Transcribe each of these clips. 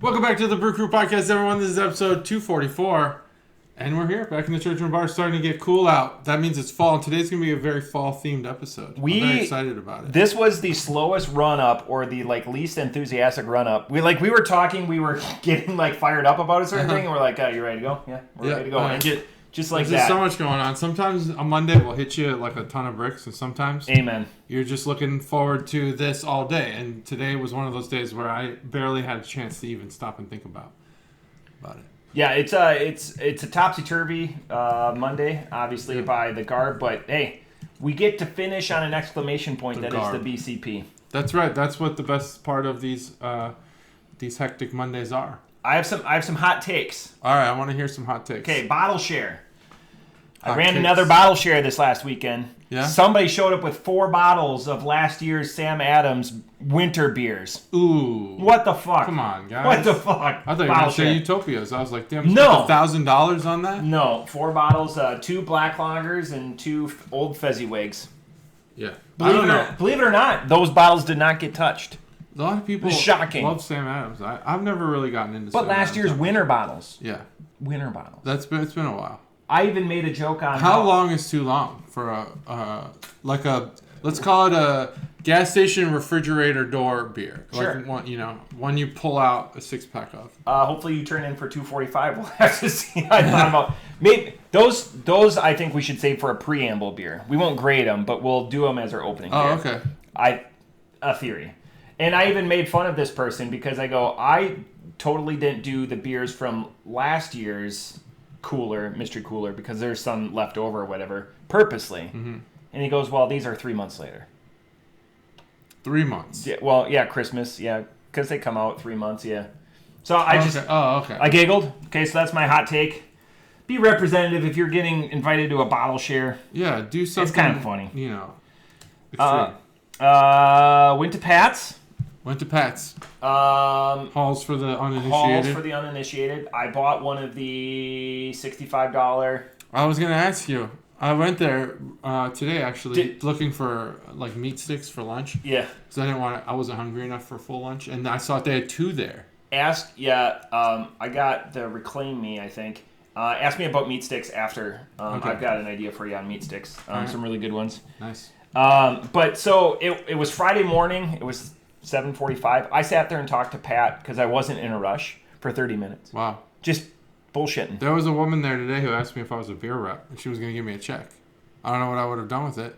Welcome back to the Brew Crew Podcast, everyone. This is episode 244, and we're here back in the church room bar, starting to get cool out. That means it's fall, and today's going to be a very fall-themed episode. I'm very excited about it. This was the slowest run-up, or the least enthusiastic run-up. We were talking, we were getting fired up about a certain thing, and we're like, you ready to go? Yeah, we're ready to go. And just like There's that. so much going on. Sometimes on Monday we'll hit you like a ton of bricks, and sometimes you're just looking forward to this all day. And today was one of those days where I barely had a chance to even stop and think about it. Yeah, it's a topsy-turvy Monday, obviously, by the garb. But, hey, we get to finish on an exclamation point that is the BCP. That's right. That's what the best part of these hectic Mondays are. I have some hot takes. All right, I want to hear some hot takes. Okay, bottle share. I ran another bottle share this last weekend. Yeah? Somebody showed up with 4 bottles of last year's Sam Adams winter beers. Ooh. What the fuck? Come on, guys. What the fuck? I thought you were going to say Utopias. I was like, damn, no. $1,000 on that? No, 4 bottles, 2 black lagers and 2 old Fezziwigs. Yeah. Believe it or not, those bottles did not get touched. A lot of people love Sam Adams. I've never really gotten into Sam Adams. But last year's winter bottles. Yeah. Winter bottles. It's been a while. I even made a joke on how long is too long for let's call it a gas station refrigerator door beer. Sure. One you pull out a 6-pack of. Hopefully you turn in for $2.45. We'll have to see. I thought about maybe those I think we should save for a preamble beer. We won't grade them, but we'll do them as our opening beer. Oh, okay. A theory. And I even made fun of this person because I totally didn't do the beers from last year's cooler, mystery cooler, because there's some left over or whatever, purposely. Mm-hmm. And he goes, well, these are 3 months later. 3 months? Yeah, well, yeah, Christmas, yeah, because they come out 3 months, yeah. So okay. I giggled. Okay, so that's my hot take. Be representative if you're getting invited to a bottle share. Yeah, do something. It's kind of funny. Went to Pat's. Halls for the uninitiated. I bought one of the $65. I was going to ask you. I went there today, actually, looking for meat sticks for lunch. Yeah. Because I wasn't hungry enough for full lunch. And I saw they had 2 there. I got the Reclaim Me, I think. Ask me about meat sticks after. Okay. I've got an idea for you on meat sticks. Some really good ones. Nice. But so it was Friday morning. It was 7:45. I sat there and talked to Pat because I wasn't in a rush for 30 minutes. Wow. Just bullshitting. There was a woman there today who asked me if I was a beer rep, and she was going to give me a check. I don't know what I would have done with it.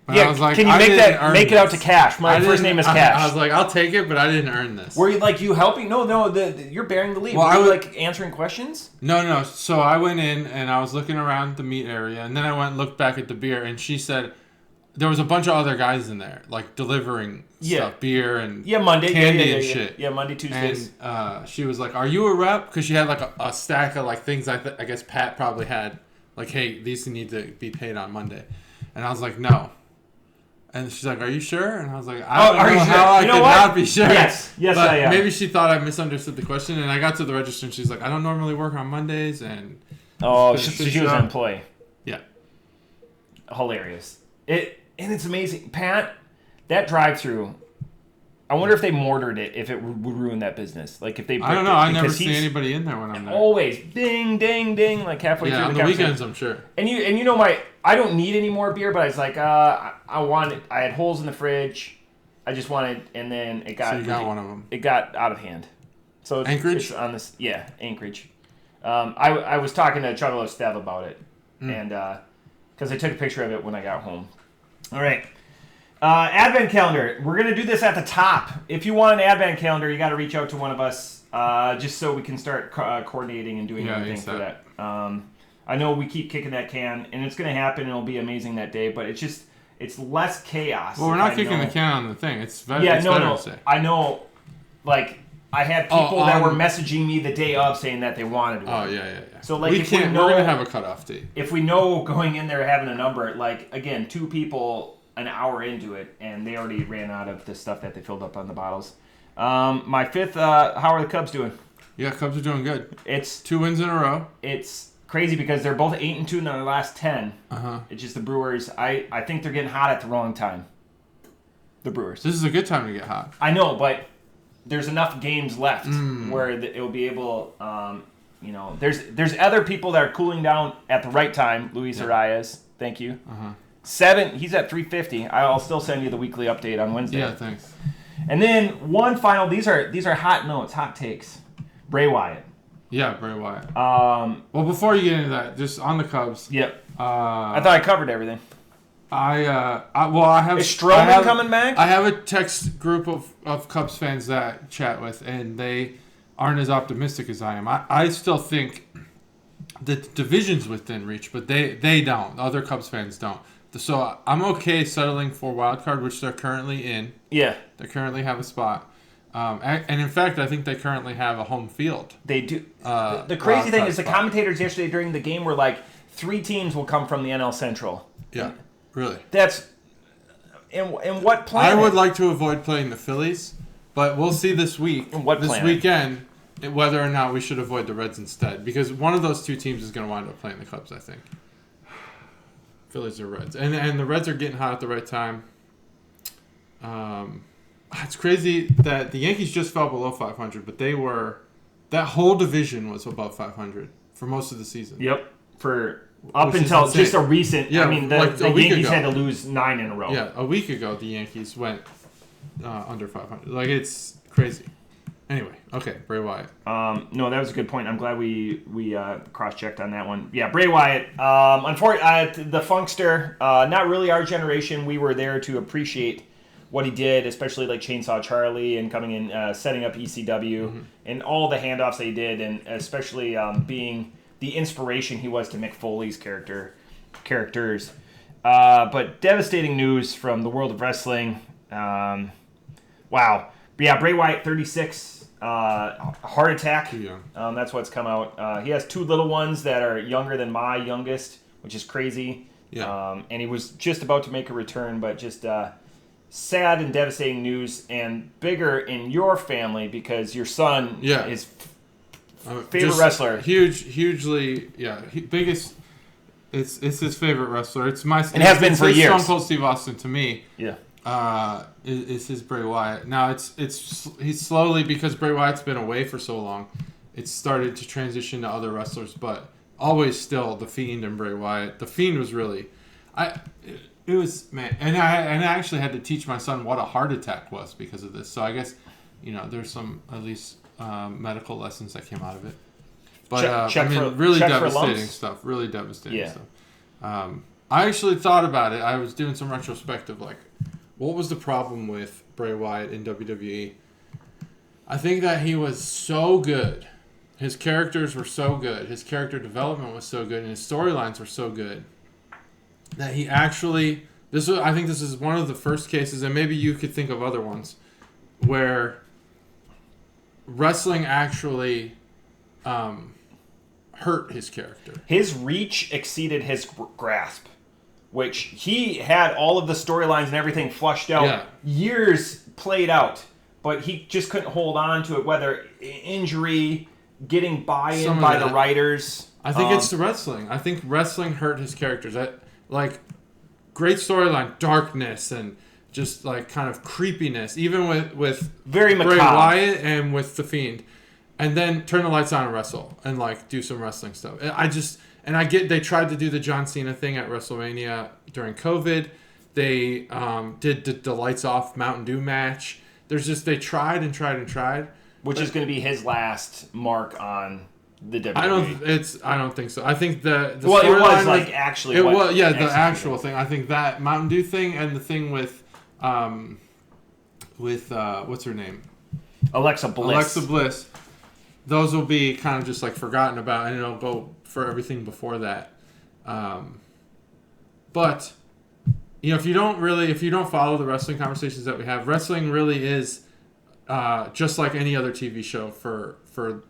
But yeah, I was like, can you make it out to Cash? My first name is Cash. I was like, I'll take it, but I didn't earn this. Were you helping? No, you're bearing the lead. Well, Were you answering questions? No. So I went in and I was looking around the meat area, and then I went and looked back at the beer, and she said there was a bunch of other guys in there, delivering stuff, beer and Monday, candy and shit. Yeah, Monday, Tuesdays. And she was like, "Are you a rep?" Because she had a stack of things I guess Pat probably had. Hey, these need to be paid on Monday, and I was like, "No." And she's like, "Are you sure?" And I was like, "I don't know how I could not be sure." Yes, but I am. Maybe she thought I misunderstood the question, and I got to the register, and she's like, "I don't normally work on Mondays," and so she was an employee. Yeah, hilarious. And it's amazing, Pat. That drive-through. I wonder if they mortared it, if it would ruin that business. If they. I don't know. I never see anybody in there when I'm there. Always ding, ding, ding, halfway through. Yeah, on the weekends, I'm sure. And you know I don't need any more beer, but I was like, I wanted. I had holes in the fridge. I just wanted, and then it got. So you got one of them. It got out of hand. So Anchorage. It's on this, Anchorage. I was talking to Chuggalos Stev about it, and because I took a picture of it when I got home. All right. Advent calendar. We're going to do this at the top. If you want an advent calendar, you got to reach out to one of us just so we can start coordinating and doing everything for that. I know we keep kicking that can, and it's going to happen, and it'll be amazing that day, but it's less chaos. Well, we're not kicking the can on the thing. It's better, no. to say. I know, I had people that were messaging me the day of saying that they wanted one. Oh, yeah. So, we're going to have a cutoff date. If we know going in there having a number, again, 2 people an hour into it, and they already ran out of the stuff that they filled up on the bottles. My 5th, how are the Cubs doing? Yeah, Cubs are doing good. It's 2 wins in a row. It's crazy because they're both 8-2 in their last 10. It's just the Brewers. I think they're getting hot at the wrong time. The Brewers. This is a good time to get hot. I know, but there's enough games left where it will be able. There's other people that are cooling down at the right time. Luis Arias, thank you. 7, he's at 350. I'll still send you the weekly update on Wednesday. Yeah, thanks. And then one final. These are hot notes, hot takes. Bray Wyatt. Yeah, Bray Wyatt. Well, before you get into that, just on the Cubs. Yep. I thought I covered everything. I have. Is Strowman coming back? I have a text group of Cubs fans that I chat with, and they aren't as optimistic as I am. I still think the division's within reach, but they don't. Other Cubs fans don't. So I'm okay settling for wild card, which they're currently in. Yeah. They currently have a spot. And in fact, I think they currently have a home field. They do. The crazy thing is the commentators yesterday during the game were like, 3 teams will come from the NL Central. Yeah, really. That's in what planet? I would like to avoid playing the Phillies, but we'll see this week. In what this planet? Weekend, whether or not we should avoid the Reds instead, because one of those two teams is going to wind up playing the Cubs, I think. Phillies or Reds, and the Reds are getting hot at the right time. It's crazy that the Yankees just fell below 500, but that whole division was above 500 for most of the season. Yep. For up until just a recent, yeah, I mean, the Yankees had to lose 9 in a row. Yeah, a week ago the Yankees went under 500. Like, it's crazy. Anyway, okay, Bray Wyatt. No, that was a good point. I'm glad we cross-checked on that one. Yeah, Bray Wyatt. Unfortunately, the Funkster, not really our generation. We were there to appreciate what he did, especially like Chainsaw Charlie and coming in, setting up ECW and all the handoffs that he did, and especially being the inspiration he was to Mick Foley's characters. But devastating news from the world of wrestling. Wow. But yeah, Bray Wyatt, 36. Heart attack. Yeah. That's what's come out. He has 2 little ones that are younger than my youngest, which is crazy. Yeah. And he was just about to make a return, but just sad and devastating news, and bigger in your family because your son is favorite wrestler. Hugely, biggest. It's his favorite wrestler. It has been for years. Stone Cold Steve Austin to me. Yeah. Is his Bray Wyatt. Now he's slowly, because Bray Wyatt's been away for so long, it's started to transition to other wrestlers, but always still The Fiend and Bray Wyatt. The Fiend was really, it was, man, and I actually had to teach my son what a heart attack was because of this. So I guess, there's some at least medical lessons that came out of it. But really devastating stuff. Really devastating stuff. I actually thought about it. I was doing some retrospective, like, what was the problem with Bray Wyatt in WWE? I think that he was so good. His characters were so good. His character development was so good, and his storylines were so good that he actually. I think this is one of the first cases, and maybe you could think of other ones, where wrestling actually hurt his character. His reach exceeded his grasp, which he had all of the storylines and everything flushed out, years played out, but he just couldn't hold on to it, whether injury, getting buy-in by the writers. I think it's the wrestling. I think wrestling hurt his characters. Great storyline, darkness, and just like kind of creepiness, even with very Bray Wyatt and with The Fiend. And then turn the lights on and wrestle and like do some wrestling stuff. I get they tried to do the John Cena thing at WrestleMania during COVID. They did the lights off Mountain Dew match. They tried and tried and tried. Which is going to be his last mark on the WWE. I don't think so. I think the it was like actually. It was the actual thing. I think that Mountain Dew thing and the thing with what's her name? Alexa Bliss. Those will be kind of just like forgotten about, and it'll go for everything before that. But if you don't follow the wrestling conversations that we have, wrestling really is just like any other TV show for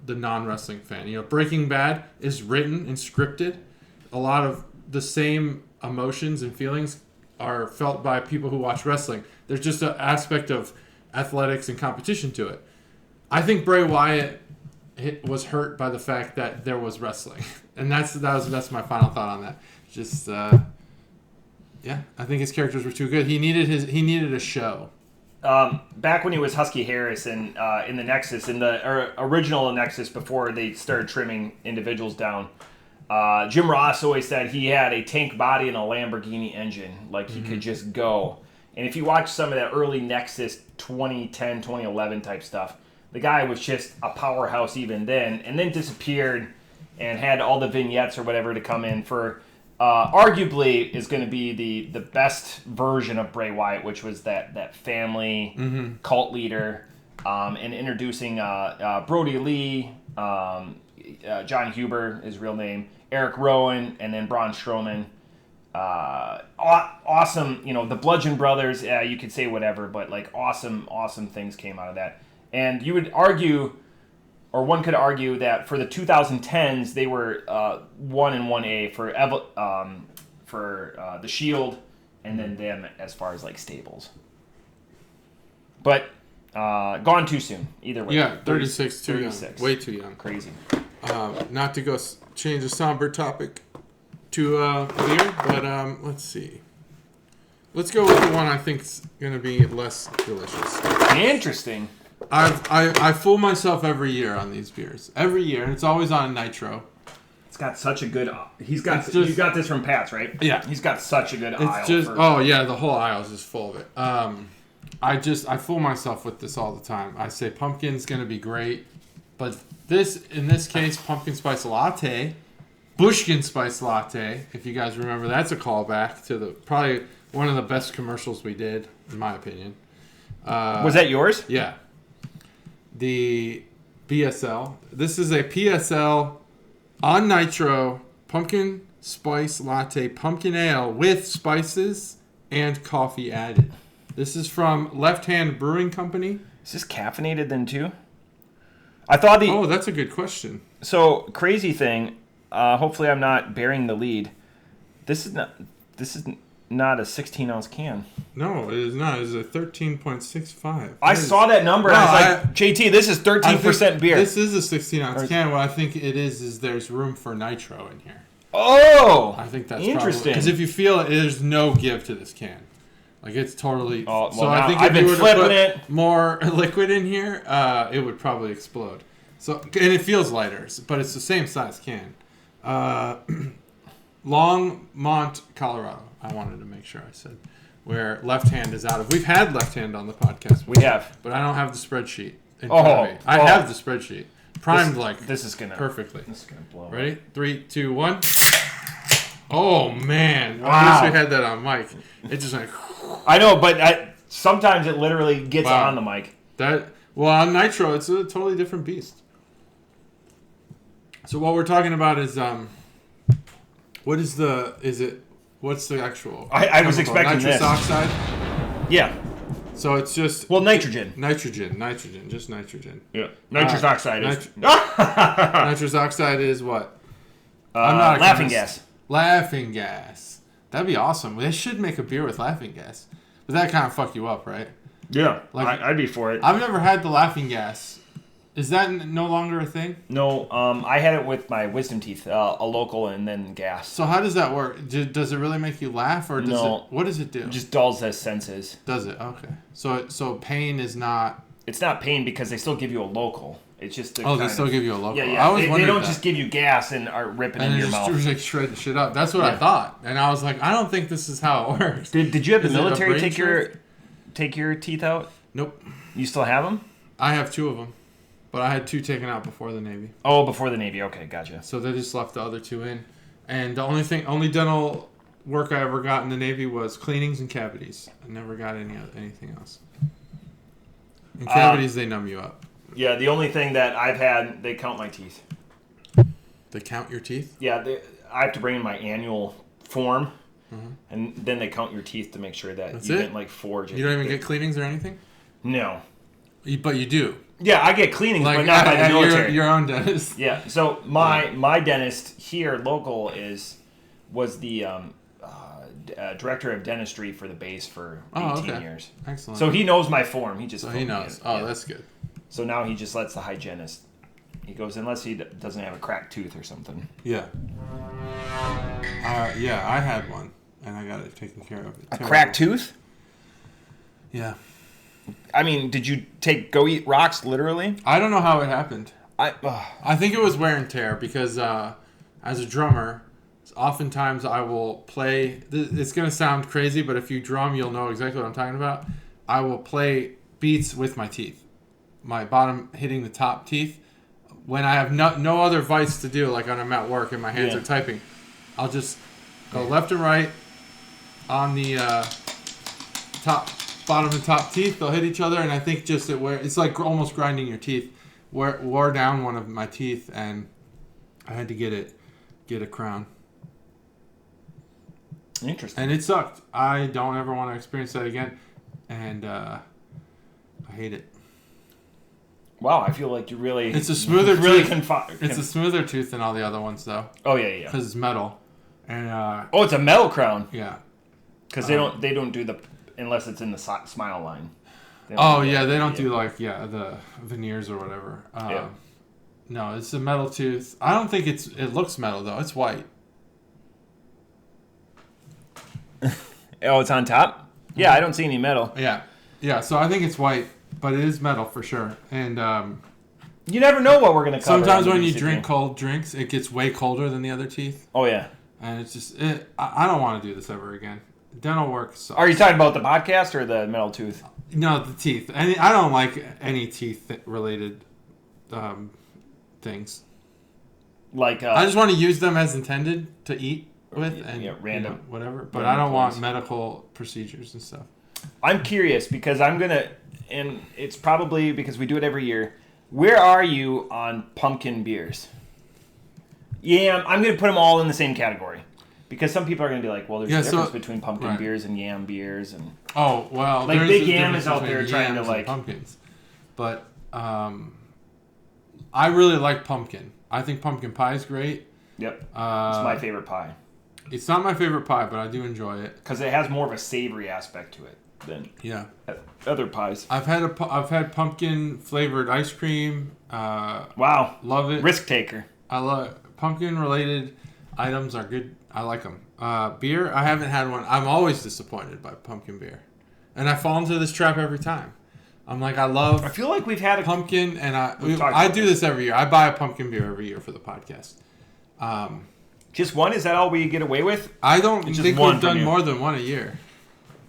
the non-wrestling fan. Breaking Bad is written and scripted. A lot of the same emotions and feelings are felt by people who watch wrestling. There's just an aspect of athletics and competition to it. I think Bray Wyatt was hurt by the fact that there was wrestling, and that's my final thought on that. Just I think his characters were too good. He needed a show, back when he was Husky Harris and in the Nexus, in the original Nexus before they started trimming individuals down, Jim Ross always said he had a tank body and a Lamborghini engine. Like, he could just go. And if you watch some of that early Nexus 2010, 2011 type stuff, the guy was just a powerhouse even then, and then disappeared and had all the vignettes or whatever to come in for arguably is going to be the best version of Bray Wyatt, which was that family cult leader, and introducing Brody Lee, John Huber, his real name, Eric Rowan, and then Braun Strowman. Awesome, the Bludgeon Brothers, you could say whatever, but like awesome things came out of that. And you would argue, or one could argue, that for the 2010s, they were 1 and 1A for the Shield, and then them as far as like stables. But gone too soon, either way. Yeah, 36, too 36. Young. Way too young. Crazy. Not to go change a somber topic to beer, but let's see. Let's go with the one I think's going to be less delicious. Interesting. I fool myself every year on these beers. Every year, and it's always on Nitro. It's got such a good... you got this from Pat's, right? Yeah. He's got such a good aisle. The whole aisle is just full of it. I fool myself with this all the time. I say pumpkin's going to be great, but in this case, pumpkin spice latte, Bushkin spice latte, if you guys remember, that's a callback to probably one of the best commercials we did, in my opinion. Was that yours? Yeah. The PSL. This is a PSL on Nitro pumpkin spice latte pumpkin ale with spices and coffee added. This is from Left Hand Brewing Company. Is this caffeinated then too? I thought Oh, that's a good question. So, crazy thing. Hopefully, I'm not bearing the lead. This is not a 16-ounce can. No, it is not. It is a 13.65. I saw that number. And I was like, JT, this is 13% beer. This is a 16-ounce can. What I think it is there's room for nitro in here. Oh! I think that's interesting. Because if you feel it, there's no give to this can. Like, it's totally... Oh, well, so I think I've if you been were to flipping put more liquid in here, it would probably explode. So, and it feels lighter, but it's the same size can. Longmont, Colorado. I wanted to make sure I said where Left Hand is out of. We've had Left Hand on the podcast before, we have, but I don't have the spreadsheet in front of me. I have the spreadsheet primed this is gonna perfectly. This is gonna blow. Ready? 3, 2, 1. Oh man! Wow. I wish we had that on mic. It just like. I know, but sometimes it literally gets on the mic. On Nitro, it's a totally different beast. So what we're talking about is what's the actual? I was expecting nitrous this. oxide. Yeah. So it's just nitrogen. Just nitrogen. Yeah. Nitrous oxide is. Nitrous oxide is what? I'm not a laughing chemist. gas. Laughing gas. That'd be awesome. They should make a beer with laughing gas, but that kind of fuck you up, right? Yeah. I'd be for it. I've never had the laughing gas. Is that no longer a thing? No, I had it with my wisdom teeth, a local and then gas. So how does that work? Does it really make you laugh, or does it? What does it do? It just dulls the senses. Does it? Okay. So pain is not. It's not pain because they still give you a local. It's just they still give you a local. Yeah. They don't just give you gas and are ripping in your mouth. And just shred shit up. That's what I thought, and I was like, I don't think this is how it works. Did you have the military take your teeth out? Nope. You still have them? I have 2 of them. But I had 2 taken out before the Navy. Oh, before the Navy. Okay, gotcha. So they just left the other 2 in. And the only dental work I ever got in the Navy was cleanings and cavities. I never got anything else. In cavities, they numb you up. Yeah, the only thing that I've had, they count my teeth. They count your teeth? Yeah, I have to bring in my annual form, and then they count your teeth to make sure that you didn't like forge it. You don't even get cleanings or anything? No. But you do? Yeah, I get cleanings, but not by the military. Your own dentist. Yeah. So my dentist here local was the director of dentistry for the base for 18 years. Excellent. So he knows my form. He knows. That's good. So now he just lets the hygienist. He goes unless he doesn't have a cracked tooth or something. Yeah. I had one, and I got it taken care of. A cracked tooth? Yeah. I mean, did you go eat rocks literally? I don't know how it happened. I think it was wear and tear because as a drummer, oftentimes I will play. It's gonna sound crazy, but if you drum, you'll know exactly what I'm talking about. I will play beats with my teeth, my bottom hitting the top teeth. When I have no other vice to do, like when I'm at work and my hands are typing, I'll just go left and right on the bottom and top teeth. They'll hit each other, and I think it's like almost grinding your teeth. Wore down one of my teeth, and I had to get a crown. Interesting. And it sucked. I don't ever want to experience that again, and I hate it. Wow, I feel like you really... It's a smoother tooth. It's a smoother tooth than all the other ones, though. Oh, yeah. Because it's metal. And it's a metal crown. Yeah. Because they don't do unless it's in the smile line. They don't do the veneers or whatever. No, it's a metal tooth. I don't think it looks metal though. It's white. It's on top? Yeah, I don't see any metal. Yeah. So I think it's white, but it is metal for sure. And you never know what we're gonna cover. Sometimes when you drink cold drinks, it gets way colder than the other teeth. Oh yeah. And it's just I don't want to do this ever again. Dental work sucks. Are you talking about the podcast or the metal tooth? No, the teeth. I don't like any teeth-related things. Like I just want to use them as intended to eat with and random whatever. But I don't want medical procedures and stuff. I'm curious because I'm gonna, and it's probably because we do it every year. Where are you on pumpkin beers? Yeah, I'm gonna put them all in the same category. Because some people are going to be like, well, there's a difference between pumpkin beers and yam beers. And oh, well. Like Big Yam is out there trying to like... pumpkins. But I really like pumpkin. I think pumpkin pie is great. Yep. It's my favorite pie. It's not my favorite pie, but I do enjoy it. Because it has more of a savory aspect to it than other pies. I've had pumpkin flavored ice cream. Wow. Love it. Risk taker. I love pumpkin related items are good. I like them. Beer, I haven't had one. I'm always disappointed by pumpkin beer. And I fall into this trap every time. I'm like, I feel like we've had a pumpkin, and I do this every year. I buy a pumpkin beer every year for the podcast. Just one? Is that all we get away with? I don't think we've done more than one a year.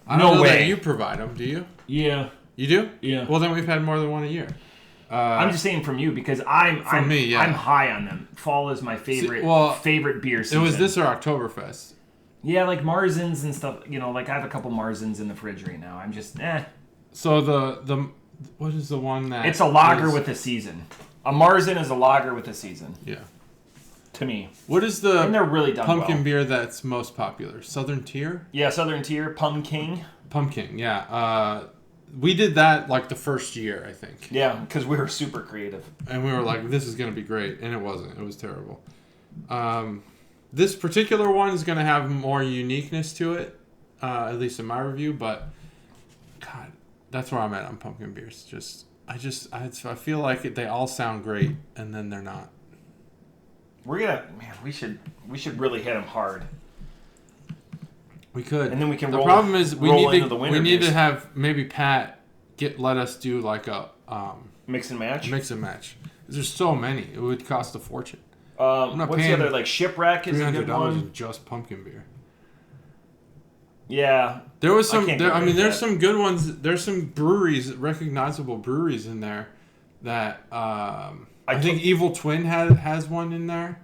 I don't know that you provide them, do you? Yeah. You do? Yeah. Well, then we've had more than one a year. I'm just saying from you because I'm high on them. Fall is my favorite beer season. It was this or Oktoberfest. Yeah, like Marzens and stuff. You know, like I have a couple Marzens in the fridge right now. I'm just So the what is the one that it's a lager with a season. A Marzen is a lager with a season. Yeah. To me. What is the and they're really done pumpkin beer that's most popular? Southern Tier? Yeah, Southern Tier, Pumpkin. Pumpkin, yeah. We did that like the first year, I think. Yeah, because we were super creative. And we were like, this is going to be great. And it wasn't. It was terrible. This particular one is going to have more uniqueness to it, at least in my review. But, God, that's where I'm at on pumpkin beers. I feel like they all sound great, and then they're not. We should really hit them hard. We could. And then we can the roll. The problem is we need to have maybe Pat let us do like a mix and match. Mix and match. There's so many. It would cost a fortune. What's the other like Shipwreck is a good one. $300 just pumpkin beer. Yeah. There was some there's some good ones. There's some recognizable breweries in there that I think Evil Twin has one in there.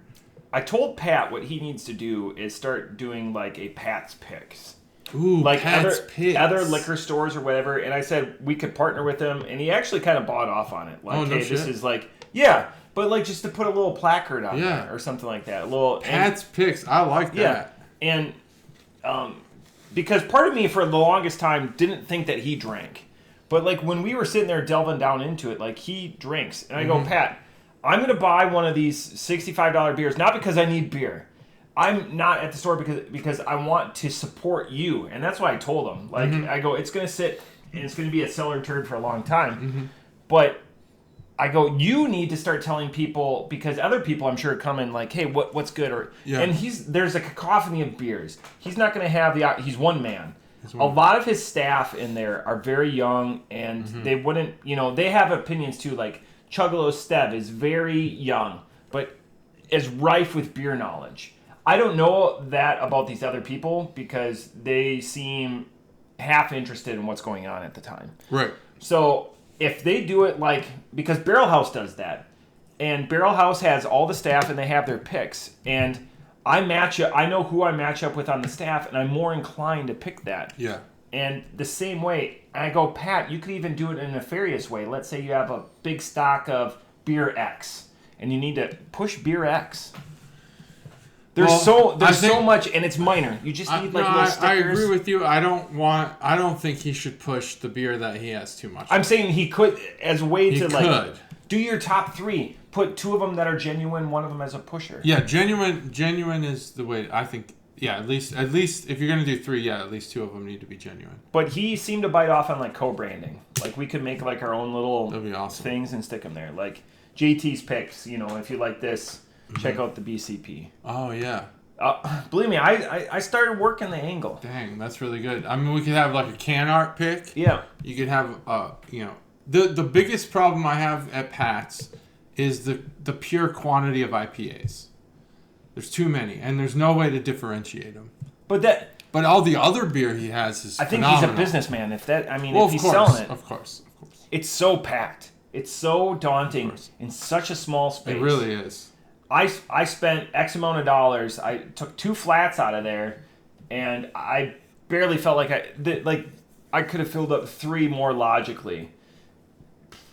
I told Pat what he needs to do is start doing like a Pat's Picks. Ooh, like Pat's Picks. Other liquor stores or whatever. And I said we could partner with him, and he actually kind of bought off on it. Like, this is like, yeah, but like just to put a little placard on there or something like that. A little Pat's Picks. I like that. Yeah, and because part of me for the longest time didn't think that he drank, but like when we were sitting there delving down into it, like he drinks, and I go, Pat, I'm going to buy one of these $65 beers, not because I need beer. I'm not at the store because I want to support you. And that's why I told him. Like, I go, it's going to sit, and it's going to be a cellar turd for a long time. But I go, you need to start telling people, because other people I'm sure come in like, hey, what's good? And there's a cacophony of beers. He's not going to have he's one man. A lot of his staff in there are very young, and they wouldn't, they have opinions too. Like Chuggalos Stev is very young, but is rife with beer knowledge. I don't know that about these other people because they seem half interested in what's going on at the time. Right. So if they do it because Barrel House does that, and Barrel House has all the staff and they have their picks, and I know who I match up with on the staff, and I'm more inclined to pick that. Yeah. And the same way, I go, Pat, you could even do it in a nefarious way. Let's say you have a big stock of beer X, and you need to push beer X. There's so much, and it's minor. You just need little stickers. I agree with you. I don't think he should push the beer that he has too much. I'm saying he could, as a way he to could. Do your top 3. Put 2 of them that are genuine, 1 of them as a pusher. Yeah, genuine is the way. I think. Yeah, at least if you're gonna do 3, yeah, at least 2 of them need to be genuine. But he seemed to bite off on co-branding. We could make our own little That'd be awesome. things and stick them there. Like JT's picks. If you like this, check out the BCP. Oh yeah. Believe me, I started working the angle. Dang, that's really good. I mean, we could have a can art pick. Yeah. You could have the biggest problem I have at Pat's is the pure quantity of IPAs. There's too many, and there's no way to differentiate them. But all the other beer he has is phenomenal. He's a businessman. If he's selling it, of course. It's so packed. It's so daunting in such a small space. It really is. I spent X amount of dollars. I took 2 flats out of there, and I barely felt like I could have filled up 3 more logically.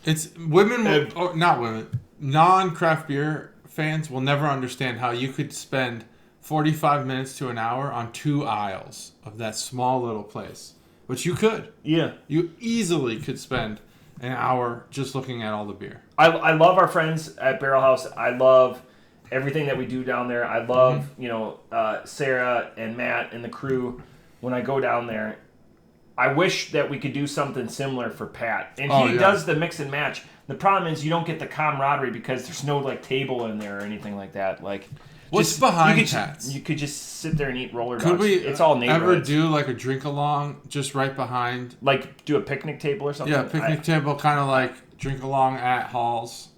It's not women. Non-craft beer fans will never understand how you could spend 45 minutes to an hour on 2 aisles of that small little place. Which you could. Yeah. You easily could spend an hour just looking at all the beer. I love our friends at Barrel House. I love everything that we do down there. I love, Sarah and Matt and the crew when I go down there. I wish that we could do something similar for Pat. And he does the mix and match. The problem is you don't get the camaraderie because there's no table in there or anything like that. What's behind Pat's? You could just sit there and eat roller dogs. Could we it's all neighborhoods. Ever do a drink along just right behind? Do a picnic table or something? Yeah, picnic table, kind of drink along at Halls.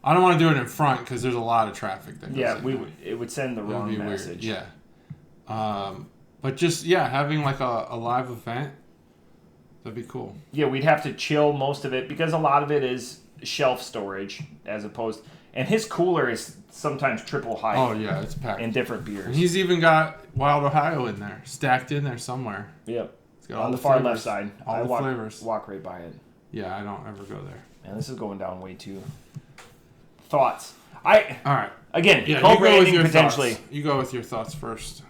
I don't want to do it in front because there's a lot of traffic there. Yeah, it would send the wrong message. Weird. Yeah. But just, having a live event, that'd be cool. Yeah, we'd have to chill most of it because a lot of it is shelf storage as opposed... And his cooler is sometimes triple height. Oh, yeah, it's packed. And different beers. And he's even got Wild Ohio in there, stacked in there somewhere. Yep. It's got on the far left side. All the flavors. Walk right by it. Yeah, I don't ever go there. Man, this is going down way too... Thoughts? All right. Again, co-branding potentially. Thoughts. You go with your thoughts first.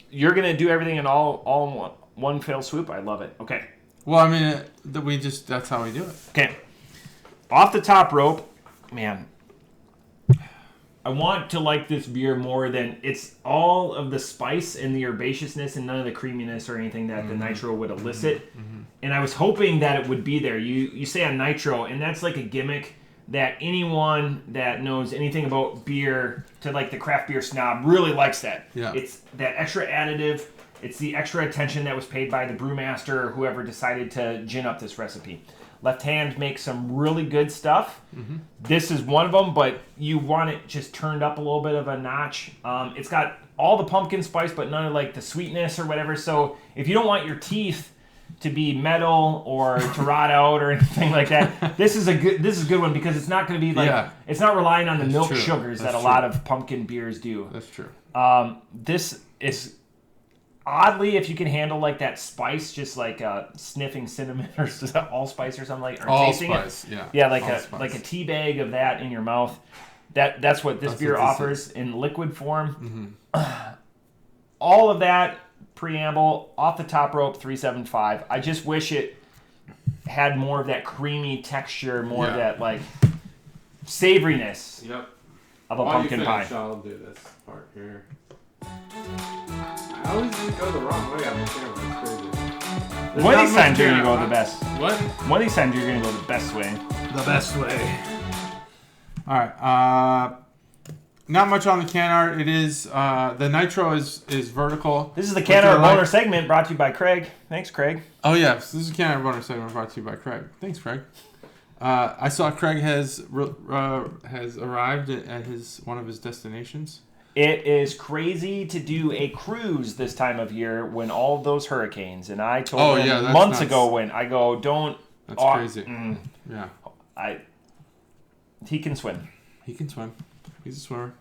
You're going to do everything in all in one fell swoop? I love it. Okay. Well, I mean, that's how we do it. Okay. Off the top rope, man, I want to like this beer more than it's all of the spice and the herbaceousness and none of the creaminess or anything that the Nitro would elicit. Mm-hmm. And I was hoping that it would be there. You say on Nitro, and that's like a gimmick that anyone that knows anything about beer, to the craft beer snob, really likes that. Yeah. It's that extra additive. It's the extra attention that was paid by the brewmaster or whoever decided to gin up this recipe. Left Hand makes some really good stuff. Mm-hmm. This is one of them, but you want it just turned up a little bit of a notch. It's got all the pumpkin spice, but none of the sweetness or whatever. So if you don't want your teeth to be metal or to rot out or anything like that, this is a good one because it's not going to be it's not relying on the milk sugars that a lot of pumpkin beers do. That's true. This is oddly, if you can handle that spice, just sniffing cinnamon or allspice or something or tasting allspice, it. Yeah, like a tea bag of that in your mouth. That's what this beer offers in liquid form. Mm-hmm. All of that. Preamble, off the top rope, 375. I just wish it had more of that creamy texture, more of that savoriness of a pumpkin pie. I'll do this part here. I always go the wrong way on the camera. It's crazy. One of these times you're gonna go the best. What? One of these times you're gonna go the best way. The best way. All right. not much on the can art. It is the nitro is vertical. This is the can art boner segment brought to you by Craig. Thanks, Craig. Oh yeah, so this is the can art boner segment brought to you by Craig. Thanks, Craig. I saw Craig has arrived at one of his destinations. It is crazy to do a cruise this time of year when all of those hurricanes. And I told him months ago when I go, don't. That's crazy. Yeah. He can swim. He can swim. He's a swimmer.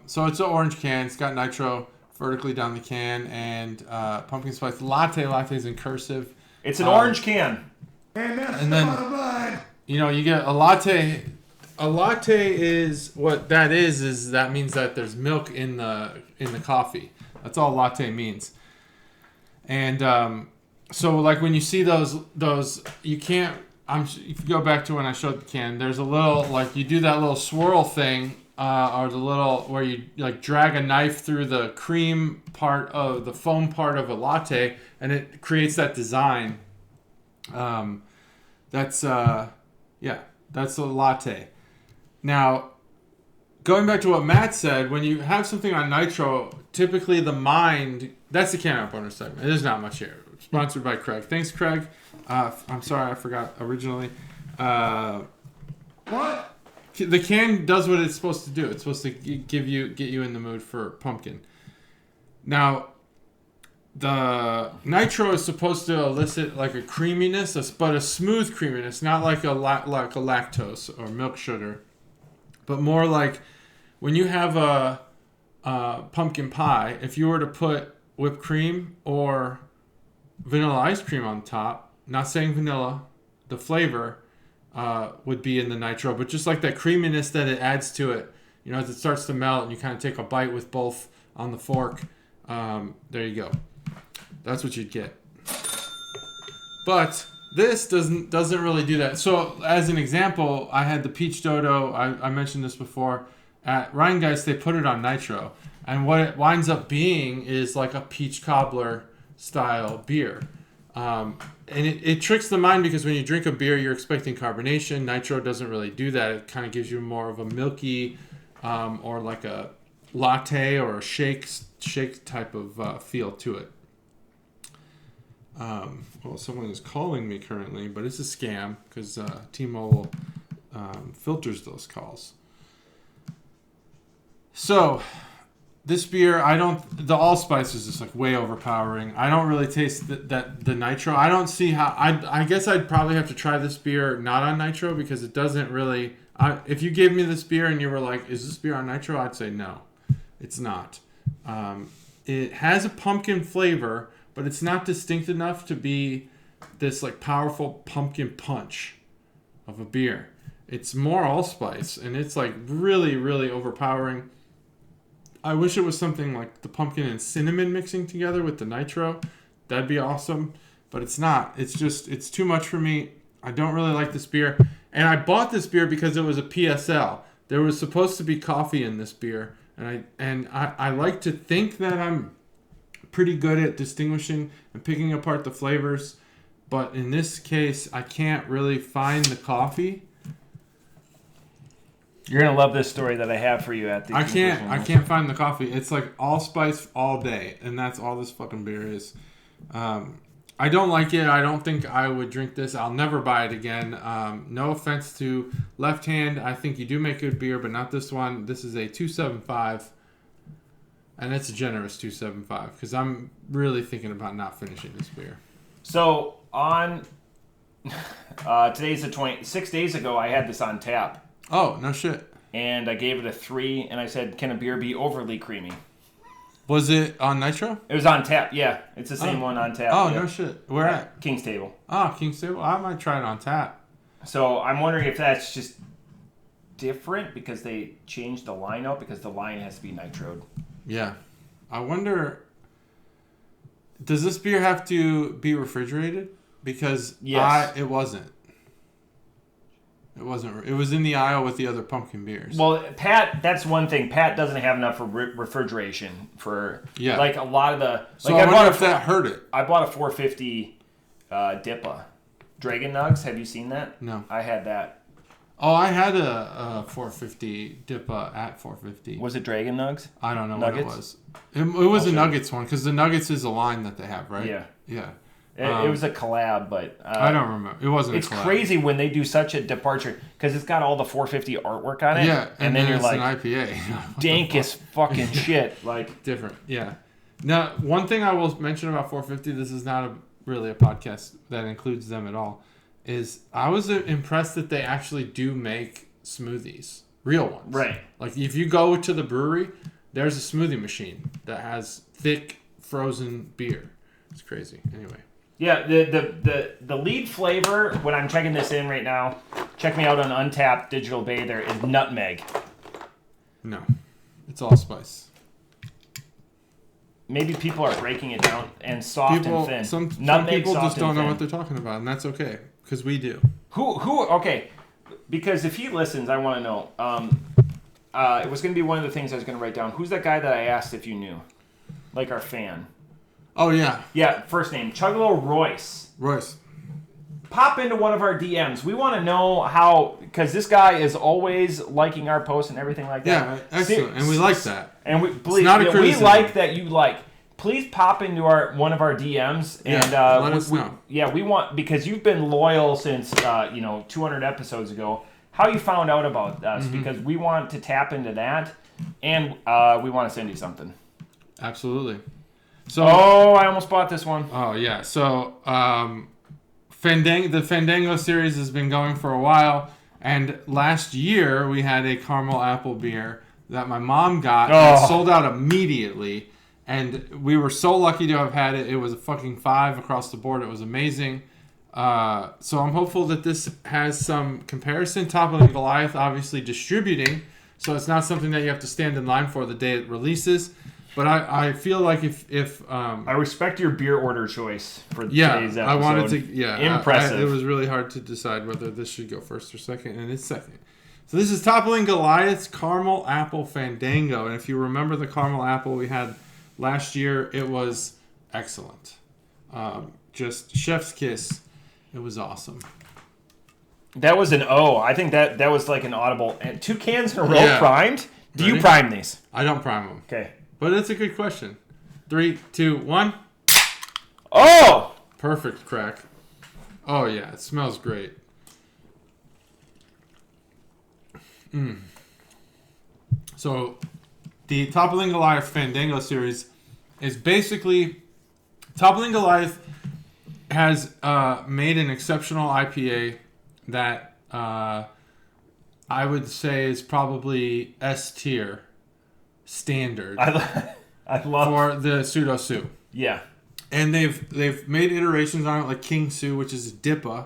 So it's an orange can. It's got nitro vertically down the can and pumpkin spice latte. Latte's in cursive. It's an orange can. And then, you get a latte. A latte is what that is that means that there's milk in the coffee. That's all latte means. And so like when you see those you can't. If you go back to when I showed the can, there's a little like you do that little swirl thing, or the little where you like drag a knife through the cream part of the foam part of a latte, and it creates that design. That's a latte. Now, going back to what Matt said, when you have something on nitro, typically that's the can art bonus segment. There's not much here. Sponsored by Craig. Thanks, Craig. I'm sorry, I forgot originally. What? The can does what it's supposed to do. It's supposed to get you in the mood for pumpkin. Now, the nitro is supposed to elicit like a creaminess, but a smooth creaminess, not like a lactose or milk sugar, but more like when you have a pumpkin pie. If you were to put whipped cream or vanilla ice cream on top, not saying vanilla, the flavor would be in the nitro, but just like that creaminess that it adds to it, as it starts to melt and you kind of take a bite with both on the fork, there you go. That's what you'd get. But this doesn't really do that. So as an example, I had the peach dodo. I mentioned this before. At Rheingeist, they put it on nitro. And what it winds up being is like a peach cobbler style beer. And it tricks the mind because when you drink a beer, you're expecting carbonation. Nitro doesn't really do that. It kind of gives you more of a milky or like a latte or a shake type of feel to it. Someone is calling me currently, but it's a scam because T-Mobile filters those calls. So this beer, the allspice is just like way overpowering. I don't really taste the nitro. I don't see how. I guess I'd probably have to try this beer not on nitro because it doesn't really. If you gave me this beer and you were like, "Is this beer on nitro?" I'd say no, it's not. It has a pumpkin flavor, but it's not distinct enough to be this like powerful pumpkin punch of a beer. It's more allspice, and it's like really, really overpowering. I wish it was something like the pumpkin and cinnamon mixing together with the nitro. That'd be awesome, but it's not. It's too much for me. I don't really like this beer, and I bought this beer because it was a PSL. There was supposed to be coffee in this beer, and I like to think that I'm pretty good at distinguishing and picking apart the flavors, but in this case, I can't really find the coffee. You're gonna love this story that I have for you at the. I can't find the coffee. It's like allspice all day, and that's all this fucking beer is. I don't like it. I don't think I would drink this. I'll never buy it again. No offense to Left Hand. I think you do make good beer, but not this one. This is a 275, and it's a generous 275 because I'm really thinking about not finishing this beer. So on today's the 6 days ago, I had this on tap. Oh, no shit. And I gave it a 3, and I said, can a beer be overly creamy? Was it on nitro? It was on tap, yeah. It's the same one on tap. Oh, yeah. no shit. Where at? King's Table. Oh, King's Table? I might try it on tap. So I'm wondering if that's just different because they changed the line out because the line has to be nitroed. Yeah. I wonder, does this beer have to be refrigerated? Because yes. It wasn't. It wasn't. It was in the aisle with the other pumpkin beers. Well, Pat, that's one thing. Pat doesn't have enough for refrigeration for like a lot of the. So like I wonder if that hurt it. I bought a 450 Dippa Dragon Nugs. Have you seen that? No. I had that. Oh, I had a 450 Dippa at 450. Was it Dragon Nugs? I don't know Nuggets? what it was. It was a Nuggets one because the Nuggets is a line that they have, right? Yeah. Yeah. It was a collab, but I don't remember. It wasn't. It's a collab. crazy when they do such a departure because it's got all the 450 artwork on it. Yeah, and then you're it's like, an IPA. dankest fucking shit. Like different. Yeah. Now, one thing I will mention about 450. This is not really a podcast that includes them at all. Is I was impressed that they actually do make smoothies, real ones. Right. Like if you go to the brewery, there's a smoothie machine that has thick frozen beer. It's crazy. Anyway. Yeah, the lead flavor when I'm checking this in right now, check me out on Untapped Digital Bay. There is nutmeg. No, it's all spice. Maybe people are breaking it down and soft and thin. Some Nutmeg, people soft just don't and know thin. what they're talking about, and that's okay because we do. Who? Okay, because if he listens, I want to know. It was going to be one of the things I was going to write down. Who's that guy that I asked if you knew, like our fan? Oh yeah. Yeah, first name Chuggalo Royce. Royce. Pop into one of our DMs. We want to know how, because this guy is always liking our posts and everything like that. Yeah, excellent, and we like that. And we please, not a we criticism. like that you like. Please pop into one of our DMs and let us know. Yeah, we want, because you've been loyal since 200 episodes ago. How you found out about us? Because we want to tap into that, and we want to send you something. Absolutely. So. Oh, I almost bought this one. Oh yeah. So the Fandango series has been going for a while, and last year we had a caramel apple beer that my mom got and sold out immediately, and we were so lucky to have had it. It was a fucking 5 across the board. It was amazing. So I'm hopeful that this has some comparison. Toppling Goliath obviously distributing, so it's not something that you have to stand in line for the day it releases. But I feel like if I respect your beer order choice for today's episode. I wanted to impressive. It was really hard to decide whether this should go first or second, and it's second. So this is Toppling Goliath's Caramel Apple Fandango, and if you remember the caramel apple we had last year, it was excellent. Just chef's kiss. It was awesome. That was an O. I think that was like an audible. And 2 cans in a row primed. Do you prime these? I don't prime them. Okay. But it's a good question. 3, 2, 1. Oh! Perfect crack. Oh, yeah. It smells great. So, the Toppling Goliath Fandango series is basically... Toppling Goliath has made an exceptional IPA that I would say is probably S tier. Standard I love for the Pseudo Sue. Yeah. And they've made iterations on it like King Sue, which is a Dippa.